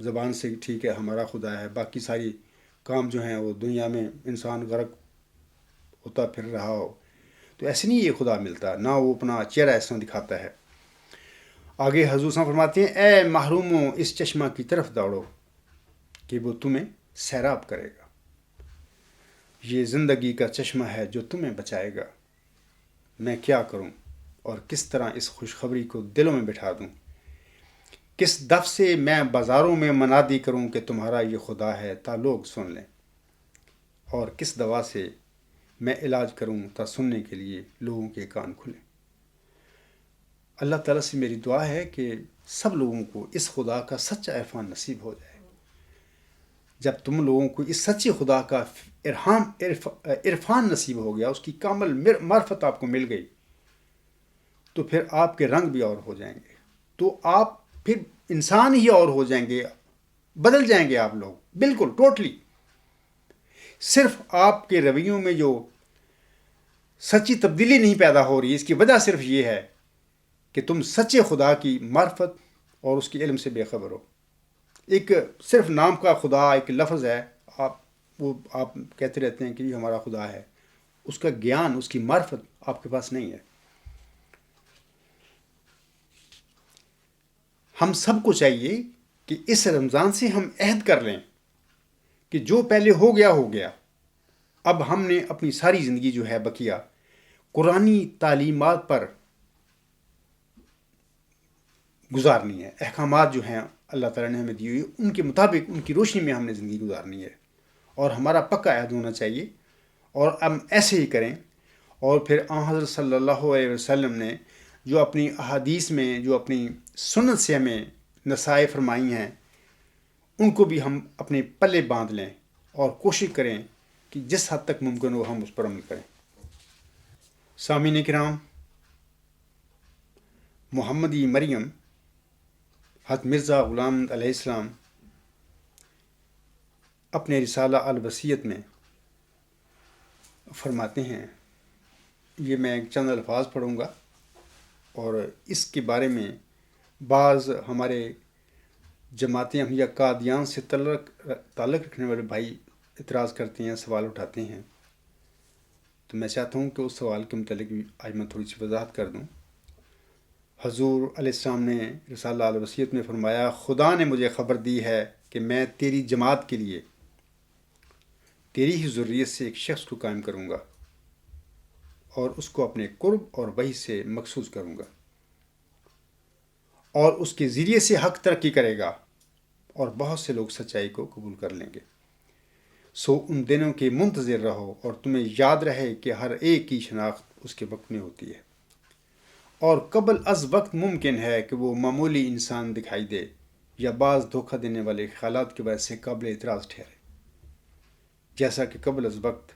زبان سے ٹھیک ہے ہمارا خدا ہے، باقی ساری کام جو ہیں وہ دنیا میں انسان غرق ہوتا پھر رہا ہو، تو ایسے نہیں یہ خدا ملتا، نہ وہ اپنا چہرہ ایسا دکھاتا ہے۔ آگے حضور صلی اللہ علیہ وسلم فرماتے ہیں، اے محروموں اس چشمہ کی طرف دوڑو کہ وہ تمہیں سیراب کرے گا، یہ زندگی کا چشمہ ہے جو تمہیں بچائے گا۔ میں کیا کروں اور کس طرح اس خوشخبری کو دلوں میں بٹھا دوں؟ کس دف سے میں بازاروں میں منادی کروں کہ تمہارا یہ خدا ہے تا لوگ سن لیں، اور کس دوا سے میں علاج کروں تا سننے کے لیے لوگوں کے کان کھلیں۔ اللہ تعالیٰ سے میری دعا ہے کہ سب لوگوں کو اس خدا کا سچا عرفان نصیب ہو جائے۔ جب تم لوگوں کو اس سچے خدا کا عرفان نصیب ہو گیا، اس کی کامل معرفت آپ کو مل گئی، تو پھر آپ کے رنگ بھی اور ہو جائیں گے، تو آپ پھر انسان ہی اور ہو جائیں گے، بدل جائیں گے آپ لوگ بالکل ٹوٹلی۔ صرف آپ کے رویوں میں جو سچی تبدیلی نہیں پیدا ہو رہی، اس کی وجہ صرف یہ ہے کہ تم سچے خدا کی معرفت اور اس کے علم سے بے خبر ہو۔ ایک صرف نام کا خدا ایک لفظ ہے، آپ کہتے رہتے ہیں کہ یہ ہمارا خدا ہے، اس کا گیان، اس کی معرفت آپ کے پاس نہیں ہے۔ ہم سب کو چاہیے کہ اس رمضان سے ہم عہد کر لیں کہ جو پہلے ہو گیا، اب ہم نے اپنی ساری زندگی جو ہے بقیہ قرآنی تعلیمات پر گزارنی ہے، احکامات جو ہیں اللہ تعالیٰ نے ہمیں دی ہوئی ان کے مطابق، ان کی روشنی میں ہم نے زندگی گزارنی ہے، اور ہمارا پکا عہد ہونا چاہیے، اور ہم ایسے ہی کریں۔ اور پھر حضرت صلی اللہ علیہ وسلم نے جو اپنی احادیث میں، جو اپنی سنت سے ہمیں نصائح فرمائی ہیں، ان کو بھی ہم اپنے پلے باندھ لیں اور کوشش کریں کہ جس حد تک ممکن ہو ہم اس پر عمل کریں۔ سامعین کرام، محمدی مریم حضرت مرزا غلام محمد علیہ السلام اپنے رسالہ الوصیت میں فرماتے ہیں، یہ میں ایک چند الفاظ پڑھوں گا، اور اس کے بارے میں بعض ہمارے جماعت احمدیہ قادیان سے تعلق رکھنے والے بھائی اعتراض کرتے ہیں، سوال اٹھاتے ہیں، تو میں چاہتا ہوں کہ اس سوال کے متعلق بھی آج میں تھوڑی سی وضاحت کر دوں۔ حضور علیہ السلام نے رسالہ الوصیت میں فرمایا، خدا نے مجھے خبر دی ہے کہ میں تیری جماعت کے لیے تیری ہی ذریت سے ایک شخص کو قائم کروں گا اور اس کو اپنے قرب اور وحی سے مخصوص کروں گا، اور اس کے ذریعے سے حق ترقی کرے گا اور بہت سے لوگ سچائی کو قبول کر لیں گے۔ سو ان دنوں کے منتظر رہو اور تمہیں یاد رہے کہ ہر ایک کی شناخت اس کے وقت میں ہوتی ہے، اور قبل از وقت ممکن ہے کہ وہ معمولی انسان دکھائی دے یا بعض دھوکہ دینے والے خیالات کی وجہ سے قابل اعتراض ٹھہرے، جیسا کہ قبل از وقت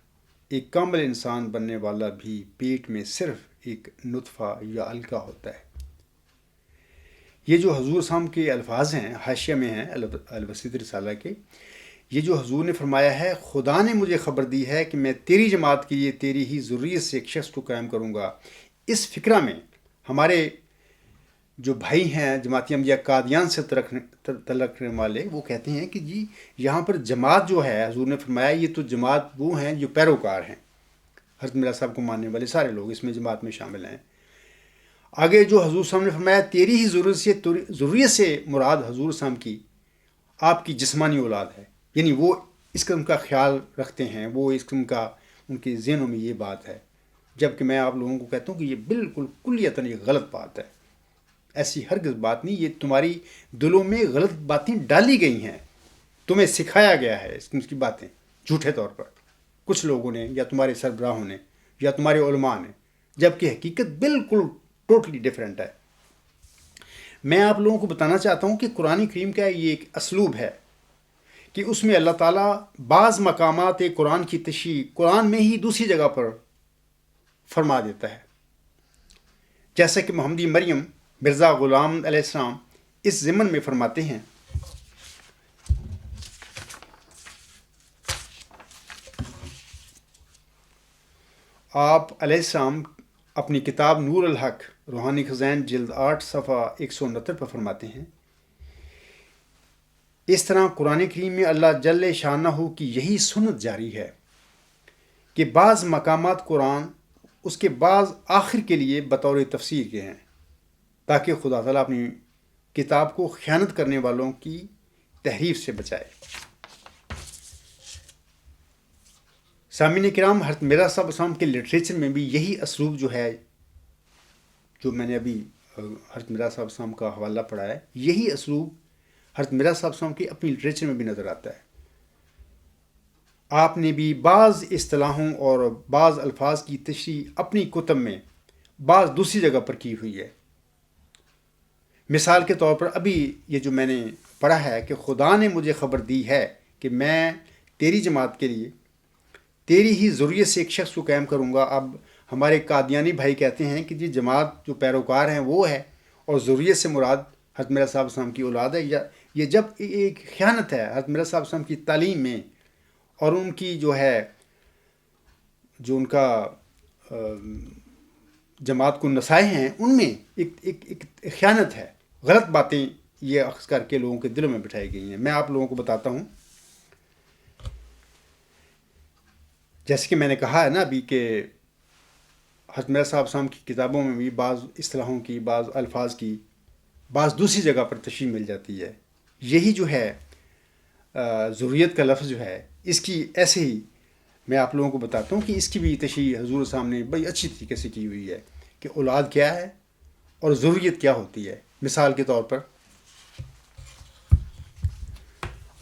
ایک کامل انسان بننے والا بھی پیٹ میں صرف ایک نطفہ یا علقہ ہوتا ہے۔ یہ جو حضور صاحب کے الفاظ ہیں، حاشیہ میں ہیں الوسیط رسالہ کے، یہ جو حضور نے فرمایا ہے، خدا نے مجھے خبر دی ہے کہ میں تیری جماعت کے لیے تیری ہی ضروریت سے ایک شخص کو قائم کروں گا۔ اس فکرہ میں ہمارے جو بھائی ہیں جماعتی احمدیہ قادیان سے تعلق رکھنے والے، وہ کہتے ہیں کہ جی یہاں پر جماعت جو ہے، حضور نے فرمایا یہ تو جماعت وہ ہیں جو پیروکار ہیں، حضرت مرزا صاحب کو ماننے والے سارے لوگ اس میں جماعت میں شامل ہیں۔ آگے جو حضور صاحب نے فرمایا تیری ہی ضروریت سے مراد حضور صاحب کی آپ کی جسمانی اولاد ہے، یعنی وہ اس قسم کا خیال رکھتے ہیں، وہ اس قسم کا ان کے ذہنوں میں یہ بات ہے، جبکہ میں آپ لوگوں کو کہتا ہوں کہ یہ بالکل کلیتاً ایک غلط بات ہے۔ ایسی ہرگز بات نہیں، یہ تمہاری دلوں میں غلط باتیں ڈالی گئی ہیں، تمہیں سکھایا گیا ہے اس کی باتیں جھوٹے طور پر کچھ لوگوں نے یا تمہارے سربراہوں نے یا تمہارے علماء نے، جبکہ حقیقت بالکل ٹوٹلی ڈیفرنٹ ہے۔ میں آپ لوگوں کو بتانا چاہتا ہوں کہ قرآن کریم کا یہ ایک اسلوب ہے کہ اس میں اللہ تعالیٰ بعض مقامات قرآن کی تشریح قرآن میں ہی دوسری جگہ پر فرما دیتا ہے، جیسا کہ محمدی مریم مرزا غلام علیہ السلام اس ضمن میں فرماتے ہیں، آپ علیہ السلام اپنی کتاب نور الحق روحانی خزائن جلد 8 صفحہ 169 پر فرماتے ہیں، اس طرح قرآن کریم میں اللہ جل شانہ کی یہی سنت جاری ہے کہ بعض مقامات قرآن اس کے بعض آخر کے لیے بطور تفسیر کے ہیں، تاکہ خدا تعالیٰ اپنی کتاب کو خیانت کرنے والوں کی تحریف سے بچائے۔ سامعین کرام، حضرت مرزا صاحب اسلام کے لٹریچر میں بھی یہی اسلوب جو ہے، جو میں نے ابھی حضرت مرزا صاحب اسلام کا حوالہ پڑھا ہے، یہی اسلوب حضرت مرزا صاحب اسلام کی اپنی لٹریچر میں بھی نظر آتا ہے۔ آپ نے بھی بعض اصطلاحوں اور بعض الفاظ کی تشریح اپنی کتب میں بعض دوسری جگہ پر کی ہوئی ہے۔ مثال کے طور پر ابھی یہ جو میں نے پڑھا ہے کہ خدا نے مجھے خبر دی ہے کہ میں تیری جماعت کے لیے تیری ہی ضروریت سے ایک شخص کو قائم کروں گا۔ اب ہمارے قادیانی بھائی کہتے ہیں کہ جی جماعت جو پیروکار ہیں وہ ہے، اور ضروریت سے مراد حضرت مرزا صاحب السلام کی اولاد ہے۔ یہ جب ایک خیانت ہے حضرت مرزا صاحب السلام کی تعلیم میں، اور ان کی جو ہے جو ان کا جماعت کو نصائح ہیں ان میں ایک خیانت ہے، غلط باتیں یہ اخذ کر کے لوگوں کے دلوں میں بٹھائی گئی ہیں۔ میں آپ لوگوں کو بتاتا ہوں، جیسے کہ میں نے کہا ہے نا ابھی کہ حضرت مرزا صاحب السلام کی کتابوں میں بھی بعض اصطلاحوں کی، بعض الفاظ کی بعض دوسری جگہ پر تشریح مل جاتی ہے۔ یہی جو ہے ضروریت کا لفظ جو ہے، اس کی ایسے ہی میں آپ لوگوں کو بتاتا ہوں کہ اس کی بھی تشریح حضور صاحب نے بڑی اچھی طریقے سے کی ہوئی ہے کہ اولاد کیا ہے اور ضروریت کیا ہوتی ہے۔ مثال کے طور پر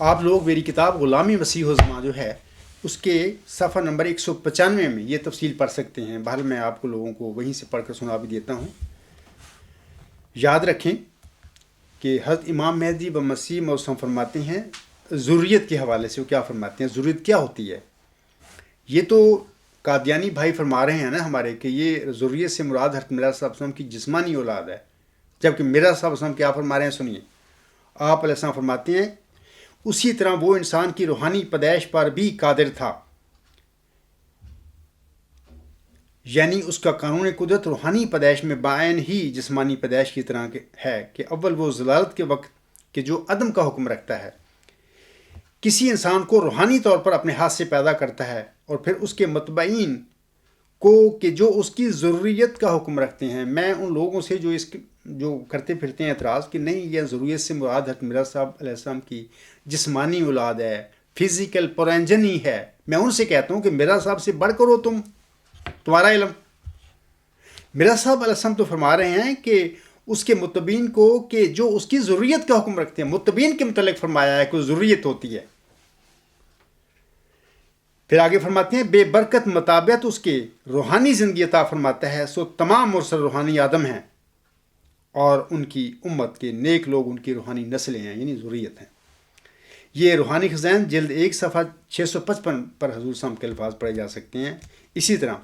آپ لوگ میری کتاب غلامی مسیح و زماں جو ہے اس کے صفحہ نمبر 195 میں یہ تفصیل پڑھ سکتے ہیں۔ بہرحال میں آپ کو لوگوں کو وہیں سے پڑھ کر سنا بھی دیتا ہوں۔ یاد رکھیں کہ حضرت امام مہدی و مسیح موعود فرماتے ہیں ضروریت کے حوالے سے، وہ کیا فرماتے ہیں، ضروریت کیا ہوتی ہے۔ یہ تو قادیانی بھائی فرما رہے ہیں نا ہمارے کہ یہ ضروریت سے مراد حضرت مرزا صاحب السلام کی جسمانی اولاد ہے، جبکہ مرزا صاحب السلام کیا فرما رہے ہیں سنیے۔ آپ علیہ السلام فرماتے ہیں اسی طرح وہ انسان کی روحانی پیدائش پر بھی قادر تھا، یعنی اس کا قانون قدرت روحانی پیدائش میں بعین ہی جسمانی پیدائش کی طرح ہے کہ اول وہ ضلالت کے وقت کہ جو عدم کا حکم رکھتا ہے، کسی انسان کو روحانی طور پر اپنے ہاتھ سے پیدا کرتا ہے، اور پھر اس کے متبعین کو کہ جو اس کی ضروریت کا حکم رکھتے ہیں۔ میں ان لوگوں سے جو کرتے پھرتے ہیں اعتراض کہ نہیں یہ ضروریت سے مراد حضرت مرزا صاحب علیہ السلام کی جسمانی اولاد ہے، فزیکل پرانجنی ہے، میں ان سے کہتا ہوں کہ مرزا صاحب سے بڑھ کر ہو تمہارا علم، مرزا صاحب علیہ السلام تو فرما رہے ہیں کہ اس کے متبین کو کہ جو اس کی ضروریت کا حکم رکھتے ہیں، متبین کے متعلق فرمایا ہے کہ ضروریت ہوتی ہے. پھر آگے فرماتے ہیں بے برکت مطابعت اس کے روحانی زندگی عطا فرماتا ہے، سو تمام مرسل روحانی آدم ہیں اور ان کی امت کے نیک لوگ ان کی روحانی نسلیں ہیں، یعنی ضروریت ہیں. یہ روحانی خزائن جلد 1 صفحہ 655 پر حضور صلی اللہ علیہ وسلم کے الفاظ پڑھے جا سکتے ہیں. اسی طرح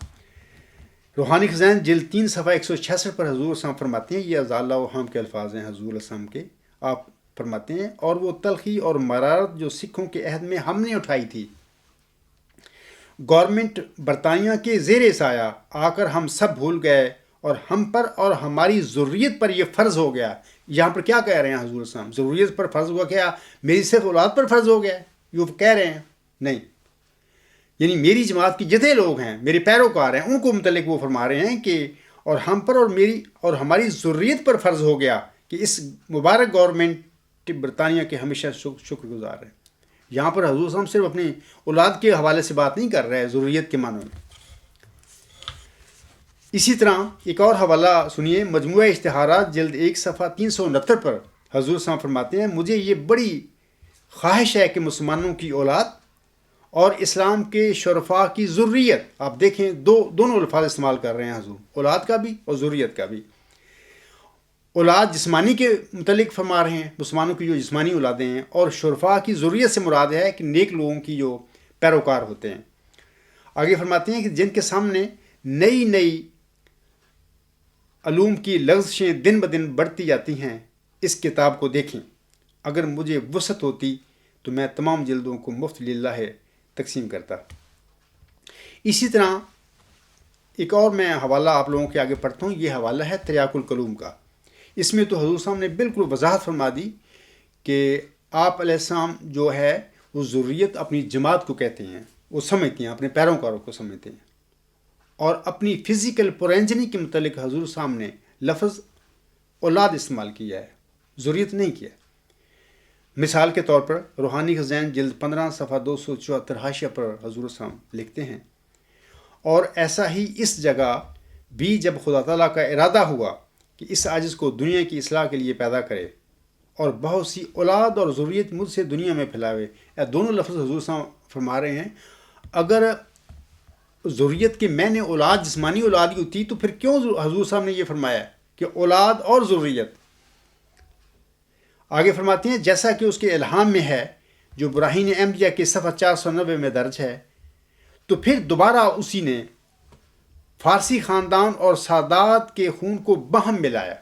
روحانی خزائن جلد 3 صفحہ 166 پر حضور صلی اللہ علیہ وسلم فرماتے ہیں، یہ اضالہ و ہم کے الفاظ ہیں حضور علیہ السلام کے. آپ فرماتے ہیں اور وہ تلخی اور مرارت جو سکھوں کے عہد میں ہم نے اٹھائی تھی، گورنمنٹ برطانیہ کے زیر سایہ آ کر ہم سب بھول گئے اور ہم پر اور ہماری ضروریت پر یہ فرض ہو گیا. یہاں پر کیا کہہ رہے ہیں حضور صلی اللہ علیہ وسلم؟ ضروریت پر فرض ہوا، کیا میری صرف اولاد پر فرض ہو گیا؟ یہ کہہ رہے ہیں نہیں، یعنی میری جماعت کے جتنے لوگ ہیں، میرے پیروکار ہیں، ان کو متعلق وہ فرما رہے ہیں کہ اور ہم پر اور میری اور ہماری ضروریت پر فرض ہو گیا کہ اس مبارک گورنمنٹ برطانیہ کے ہمیشہ شکر گزار ہیں. یہاں پر حضور صلی اللہ علیہ وسلم صرف اپنی اولاد کے حوالے سے بات نہیں کر رہے، ضروریت کے معنی میں. اسی طرح ایک اور حوالہ سنیے، مجموعہ اشتہارات جلد 1 صفحہ 369 پر حضور صلی اللہ علیہ وسلم فرماتے ہیں مجھے یہ بڑی خواہش ہے کہ مسلمانوں کی اولاد اور اسلام کے شرفاء کی ضروریت، آپ دیکھیں دونوں الفاظ استعمال کر رہے ہیں حضور، اولاد کا بھی اور ضروریت کا بھی. اولاد جسمانی کے متعلق فرما رہے ہیں، مسلمانوں کی جو جسمانی اولادیں ہیں، اور شرفاء کی ضروریت سے مراد ہے کہ نیک لوگوں کی جو پیروکار ہوتے ہیں. آگے فرماتے ہیں کہ جن کے سامنے نئی نئی علوم کی لغزشیں دن بدن بڑھتی جاتی ہیں، اس کتاب کو دیکھیں. اگر مجھے وسعت ہوتی تو میں تمام جلدوں کو مفت للہ تقسیم کرتا. اسی طرح ایک اور میں حوالہ آپ لوگوں کے آگے پڑھتا ہوں، یہ حوالہ ہے تریاق القلوم کا. اس میں تو حضور صاحب نے بالکل وضاحت فرما دی کہ آپ علیہ السلام جو ہے وہ ضروریت اپنی جماعت کو کہتے ہیں، وہ سمجھتے ہیں، اپنے پیروکاروں کو سمجھتے ہیں. اور اپنی فزیکل پورینجنی کے متعلق حضور صاحب نے لفظ اولاد استعمال کیا ہے، ضروریت نہیں کیا. مثال کے طور پر روحانی خزائن جلد 15 صفحہ 274 حاشیہ پر حضور صاحب لکھتے ہیں اور ایسا ہی اس جگہ بھی جب خدا تعالیٰ کا ارادہ ہوا کہ اس عاجز کو دنیا کی اصلاح کے لیے پیدا کرے اور بہت سی اولاد اور ضروریت مجھ سے دنیا میں پھیلاوے. دونوں لفظ حضور صاحب فرما رہے ہیں اگر ضروریت کے میں نے اولاد جسمانی اولاد ہی ہوتی تو پھر کیوں حضور صاحب نے یہ فرمایا کہ اولاد اور ضروریت. آگے فرماتے ہیں جیسا کہ اس کے الہام میں ہے جو براہین احمدیہ کے صفحہ 490 میں درج ہے، تو پھر دوبارہ اسی نے فارسی خاندان اور سادات کے خون کو باہم ملایا.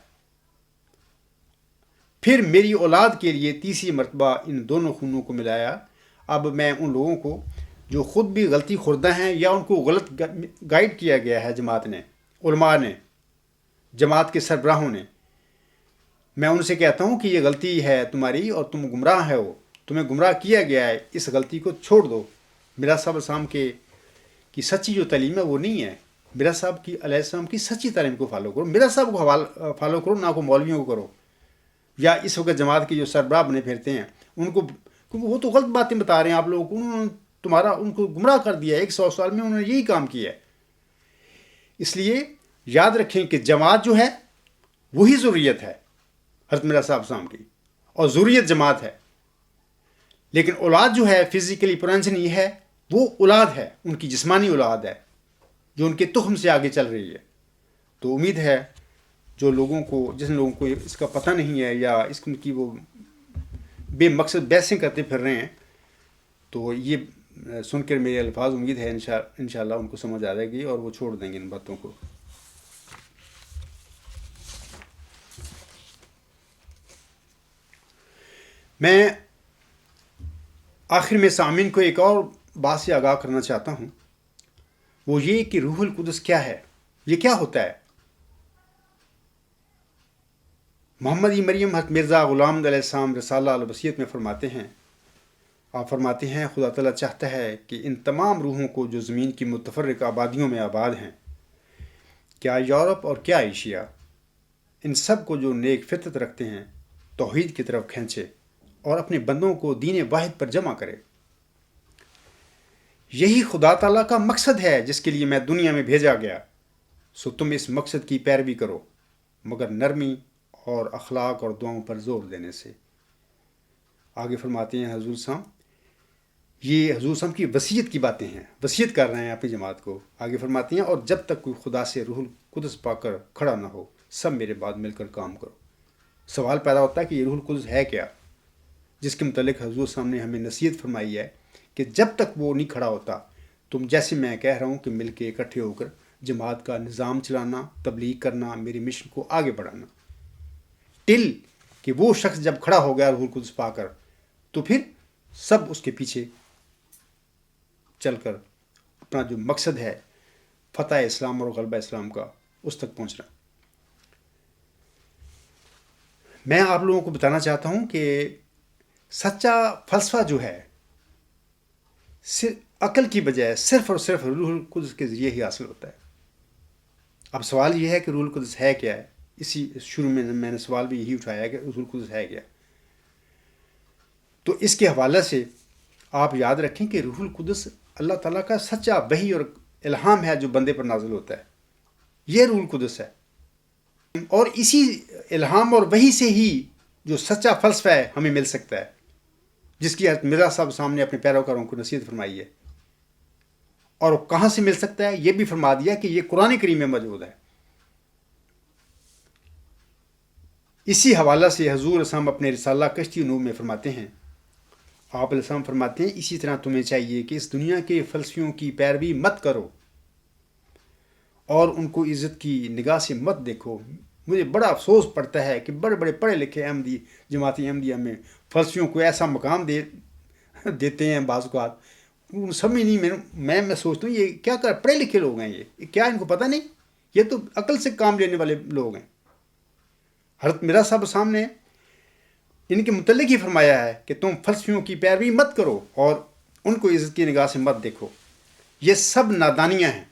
پھر میری اولاد کے لیے تیسری مرتبہ ان دونوں خونوں کو ملایا. اب میں ان لوگوں کو جو خود بھی غلطی خوردہ ہیں یا ان کو غلط گائیڈ کیا گیا ہے جماعت نے، علماء نے، جماعت کے سربراہوں نے، میں ان سے کہتا ہوں کہ یہ غلطی ہے تمہاری اور تم گمراہ ہے، ہو تمہیں گمراہ کیا گیا ہے، اس غلطی کو چھوڑ دو. مرزا صاحب السلام کی سچی جو تعلیم ہے وہ نہیں ہے. مرزا صاحب کی علیہ السلام کی سچی تعلیم کو فالو کرو، مرزا صاحب کو فالو کرو، نہ کو مولویوں کو کرو یا اس وقت جماعت کے جو سربراہ بنے پھرتے ہیں ان کو، کیونکہ وہ تو غلط باتیں بتا رہے ہیں آپ لوگوں کو، انہوں نے ان کو گمراہ کر دیا ہے. 100 سال میں انہوں نے یہی کام کیا ہے. اس لیے یاد رکھیں کہ جماعت جو ہے وہی ضروریت ہے حضرت مرزا صاحب السلام کی، اور ضروریت جماعت ہے. لیکن اولاد جو ہے فزیکلی پرنجنی ہے، وہ اولاد ہے، ان کی جسمانی اولاد ہے جو ان کے تخم سے آگے چل رہی ہے. تو امید ہے جو لوگوں کو، جن لوگوں کو اس کا پتہ نہیں ہے یا اس کی وہ بے مقصد بحثیں کرتے پھر رہے ہیں، تو یہ سن کر میرے الفاظ امید ہے انشاءاللہ ان کو سمجھ آ جائے گی اور وہ چھوڑ دیں گے ان باتوں کو. میں آخر میں سامعین کو ایک اور بات سے آگاہ کرنا چاہتا ہوں، وہ یہ کہ روح القدس کیا ہے، یہ کیا ہوتا ہے. محمد مریم حضرت مرزا غلام علیہ السلام رسالہ الوصیت میں فرماتے ہیں، آپ فرماتے ہیں خدا تعالیٰ چاہتا ہے کہ ان تمام روحوں کو جو زمین کی متفرق آبادیوں میں آباد ہیں، کیا یورپ اور کیا ایشیا، ان سب کو جو نیک فطرت رکھتے ہیں توحید کی طرف کھینچے اور اپنے بندوں کو دین واحد پر جمع کرے. یہی خدا تعالیٰ کا مقصد ہے جس کے لیے میں دنیا میں بھیجا گیا. سو تم اس مقصد کی پیروی کرو، مگر نرمی اور اخلاق اور دعاؤں پر زور دینے سے۔ آگے فرماتے ہیں حضور صاحب، یہ حضور صاحب کی وصیت کی باتیں ہیں، وصیت کر رہے ہیں اپنی جماعت کو۔ آگے فرماتے ہیں، اور جب تک کوئی خدا سے روح القدس پا کر کھڑا نہ ہو، سب میرے بعد مل کر کام کرو۔ سوال پیدا ہوتا ہے کہ یہ روح القدس ہے کیا، جس کے متعلق حضور صاحب نے ہمیں نصیحت فرمائی ہے کہ جب تک وہ نہیں کھڑا ہوتا، تم جیسے میں کہہ رہا ہوں کہ مل کے اکٹھے ہو کر جماعت کا نظام چلانا، تبلیغ کرنا، میری مشن کو آگے بڑھانا، ٹل کہ وہ شخص جب کھڑا ہو گیا روح القدس پا کر، تو پھر سب اس کے پیچھے چل کر اپنا جو مقصد ہے فتح اسلام اور غلبہ اسلام کا، اس تک پہنچنا۔ میں آپ لوگوں کو بتانا چاہتا ہوں کہ سچا فلسفہ جو ہے عقل کی بجائے صرف اور صرف روح القدس کے ذریعے ہی حاصل ہوتا ہے۔ اب سوال یہ ہے کہ روح القدس ہے کیا ہے؟ اسی شروع میں نے سوال بھی یہی اٹھایا کہ روح القدس ہے کیا؟ تو اس کے حوالے سے آپ یاد رکھیں کہ روح القدس اللہ تعالیٰ کا سچا وحی اور الہام ہے جو بندے پر نازل ہوتا ہے، یہ روح القدس ہے۔ اور اسی الہام اور وحی سے ہی جو سچا فلسفہ ہے ہمیں مل سکتا ہے، جس کی حضرت مرزا صاحب سامنے اپنے پیروکاروں کو نصیحت فرمائی ہے۔ اور کہاں سے مل سکتا ہے یہ بھی فرما دیا کہ یہ قرآن کریم میں موجود ہے۔ اسی حوالہ سے حضور اسلام اپنے رسالہ کشتی نوح میں فرماتے ہیں، آپ علیہ السلام فرماتے ہیں، اسی طرح تمہیں چاہیے کہ اس دنیا کے فلسفیوں کی پیروی مت کرو اور ان کو عزت کی نگاہ سے مت دیکھو۔ مجھے بڑا افسوس پڑتا ہے کہ بڑے بڑے پڑھے لکھے احمدی، جماعت احمدیہ میں فلسفیوں کو ایسا مقام دیتے ہیں بعض اوقات، سمجھ نہیں، میں سوچتا ہوں یہ کیا پڑھے لکھے لوگ ہیں، یہ کیا ان کو پتہ نہیں؟ یہ تو عقل سے کام لینے والے لوگ ہیں۔ حضرت مرزا صاحب سامنے ان کے متعلق ہی فرمایا ہے کہ تم فلسفیوں کی پیروی مت کرو اور ان کو عزت کی نگاہ سے مت دیکھو، یہ سب نادانیاں ہیں۔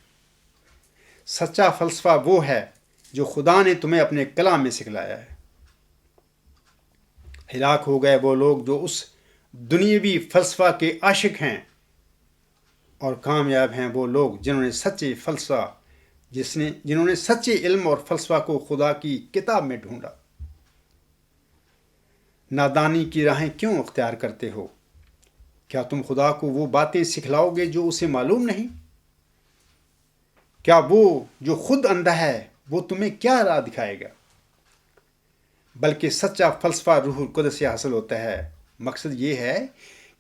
سچا فلسفہ وہ ہے جو خدا نے تمہیں اپنے کلام میں سکھلایا ہے۔ ہلاک ہو گئے وہ لوگ جو اس دنیاوی فلسفہ کے عاشق ہیں، اور کامیاب ہیں وہ لوگ جنہوں نے سچے علم اور فلسفہ کو خدا کی کتاب میں ڈھونڈا۔ نادانی کی راہیں کیوں اختیار کرتے ہو؟ کیا تم خدا کو وہ باتیں سکھلاؤ گے جو اسے معلوم نہیں؟ کیا وہ جو خود اندھا ہے وہ تمہیں کیا راہ دکھائے گا؟ بلکہ سچا فلسفہ روح القدس سے حاصل ہوتا ہے۔ مقصد یہ ہے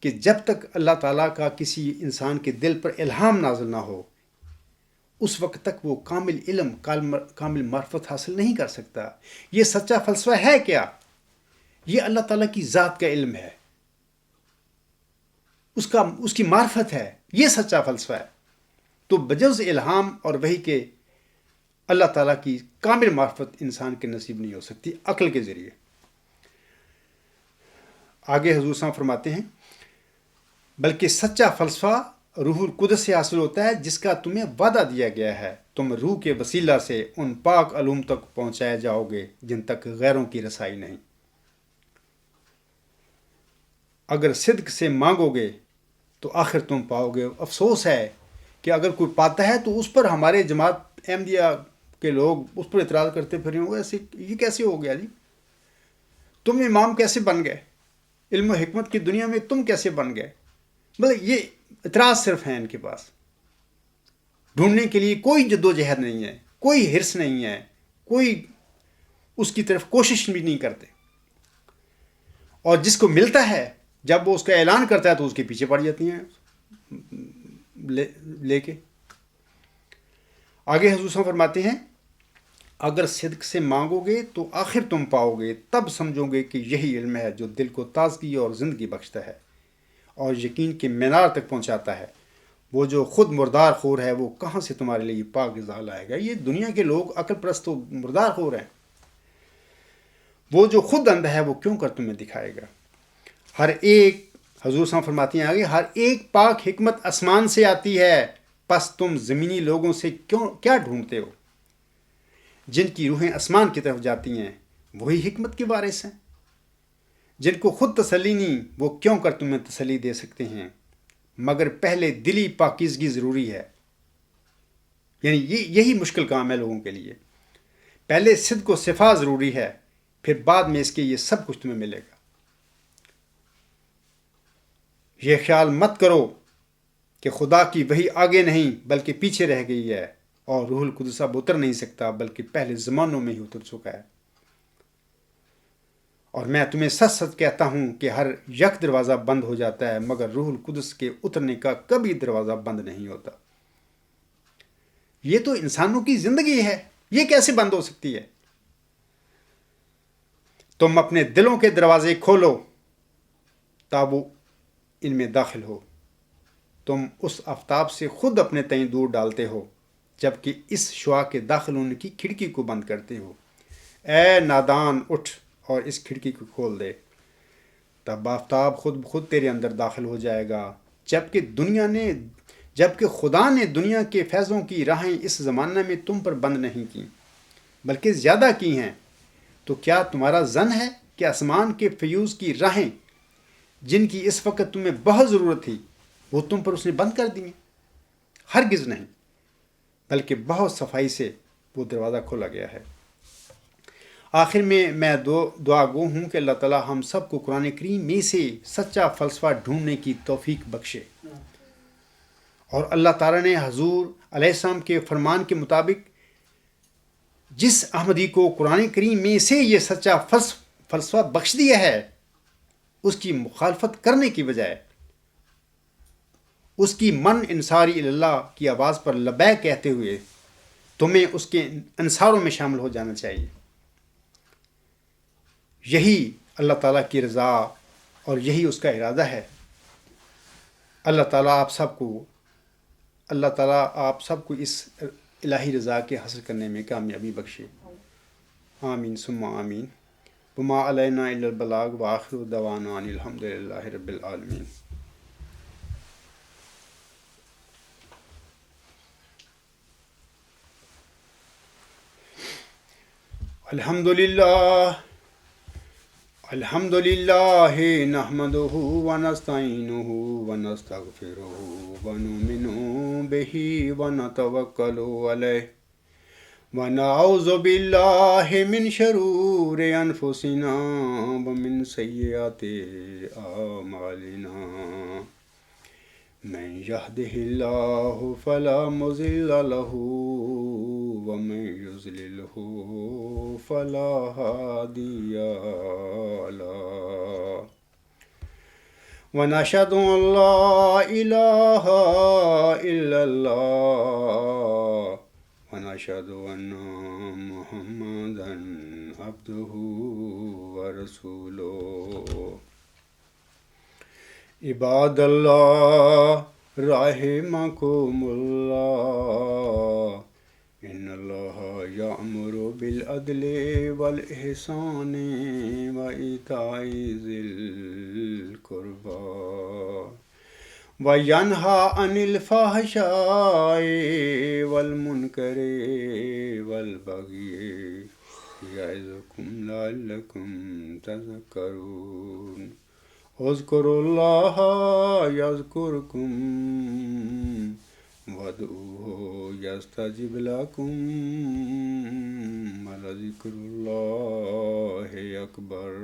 کہ جب تک اللہ تعالیٰ کا کسی انسان کے دل پر الہام نازل نہ ہو، اس وقت تک وہ کامل علم، کامل معرفت حاصل نہیں کر سکتا۔ یہ سچا فلسفہ ہے کیا؟ یہ اللہ تعالیٰ کی ذات کا علم ہے، اس کی معرفت ہے، یہ سچا فلسفہ ہے۔ تو بجز الہام اور وحی کے اللہ تعالیٰ کی کامل معرفت انسان کے نصیب نہیں ہو سکتی عقل کے ذریعے۔ آگے حضور صاحب فرماتے ہیں، بلکہ سچا فلسفہ روح القدس سے حاصل ہوتا ہے جس کا تمہیں وعدہ دیا گیا ہے، تم روح کے وسیلہ سے ان پاک علوم تک پہنچائے جاؤ گے جن تک غیروں کی رسائی نہیں۔ اگر صدق سے مانگو گے تو آخر تم پاؤ گے۔ افسوس ہے کہ اگر کوئی پاتا ہے تو اس پر ہمارے جماعت احمدیہ کے لوگ اس پر اعتراض کرتے پھر یہ کیسے ہو گیا جی؟ تم امام کیسے بن گئے؟ علم و حکمت کی دنیا میں تم کیسے بن گئے؟ مطلب یہ اعتراض صرف ہیں ان کے پاس، ڈھونڈنے کے لیے کوئی جدوجہد نہیں ہے، کوئی حرص نہیں ہے، کوئی اس کی طرف کوشش بھی نہیں کرتے، اور جس کو ملتا ہے جب وہ اس کا اعلان کرتا ہے تو اس کے پیچھے پڑ جاتی ہیں لے کے۔ آگے حضور صاحب فرماتے ہیں، اگر صدق سے مانگو گے تو آخر تم پاؤ گے، تب سمجھو گے کہ یہی علم ہے جو دل کو تازگی اور زندگی بخشتا ہے اور یقین کے مینار تک پہنچاتا ہے۔ وہ جو خود مردار خور ہے وہ کہاں سے تمہارے لیے پاک غذا لائے گا؟ یہ دنیا کے لوگ عقل پرست تو مردار خور ہیں۔ وہ جو خود اندھا ہے وہ کیوں کر تمہیں دکھائے گا؟ ہر ایک، حضور صاحب فرماتی ہیں آگے، ہر ایک پاک حکمت آسمان سے آتی ہے، پس تم زمینی لوگوں سے کیا ڈھونڈتے ہو؟ جن کی روحیں آسمان کی طرف جاتی ہیں وہی حکمت کے وارث ہیں۔ جن کو خود تسلی نہیں وہ کیوں کر تمہیں تسلی دے سکتے ہیں؟ مگر پہلے دلی پاکیزگی ضروری ہے۔ یعنی یہی مشکل کام ہے لوگوں کے لیے. پہلے صدق و صفا ضروری ہے، پھر بعد میں اس کے یہ سب کچھ تمہیں ملے گا. یہ خیال مت کرو کہ خدا کی وحی آگے نہیں بلکہ پیچھے رہ گئی ہے، اور روح القدس اب اتر نہیں سکتا بلکہ پہلے زمانوں میں ہی اتر چکا ہے. اور میں تمہیں سچ سچ کہتا ہوں کہ ہر یک دروازہ بند ہو جاتا ہے مگر روح القدس کے اترنے کا کبھی دروازہ بند نہیں ہوتا. یہ تو انسانوں کی زندگی ہے، یہ کیسے بند ہو سکتی ہے؟ تم اپنے دلوں کے دروازے کھولو تاب وہ ان میں داخل ہو. تم اس آفتاب سے خود اپنے تئیں دور ڈالتے ہو جبکہ اس شعاع کے داخل ہونے کی کھڑکی کو بند کرتے ہو. اے نادان اٹھ اور اس کھڑکی کو کھول دے، تب آفتاب خود بخود تیرے اندر داخل ہو جائے گا. جبکہ خدا نے دنیا کے فیضوں کی راہیں اس زمانہ میں تم پر بند نہیں کی بلکہ زیادہ کی ہیں. تو کیا تمہارا ظن ہے کہ آسمان کے فیوز کی راہیں جن کی اس وقت تمہیں بہت ضرورت تھی وہ تم پر اس نے بند کر دی ہیں؟ ہرگز نہیں، بلکہ بہت صفائی سے وہ دروازہ کھولا گیا ہے. آخر میں دعا گو ہوں کہ اللہ تعالیٰ ہم سب کو قرآن کریم میں سے سچا فلسفہ ڈھونڈنے کی توفیق بخشے. اور اللہ تعالیٰ نے حضور علیہ السلام کے فرمان کے مطابق جس احمدی کو قرآن کریم میں سے یہ سچا فلسفہ بخش دیا ہے اس کی مخالفت کرنے کی بجائے اس کی من انصاری اللہ کی آواز پر لبیک کہتے ہوئے تمہیں اس کے انصاروں میں شامل ہو جانا چاہیے. یہی اللہ تعالیٰ کی رضا اور یہی اس کا ارادہ ہے. اللہ تعالیٰ آپ سب کو اس الہی رضا کے حاصل کرنے میں کامیابی بخشے. آمین ثم آمین. وما علینا الا البلاغ وآخر دعوانا ان الحمد للہ رب العالمین. الحمد للہ نحمده ونستعینه ونستغفره ونؤمن به ونتوکل علیہ ونعوذ باللہ من شرور انفسنا ومن سیئات اعمالنا. من يهده الله فلا مضل له ومن يضلله فلا هادي له. ونشهد أن لا إله إلا الله ونشهد أن محمدا عبده ورسوله. عباد اللہ رحمکم اللہ ان اللہ یأمر بالعدل والإحسان وإیتاء ذی القربى وینہی عن الفحشاء والمنکر والبغی یعظکم لعلکم تذکرون. اذکروا اللہ یذکرکم وادعوہ یستجب لکم ولذکر اللہ اکبر.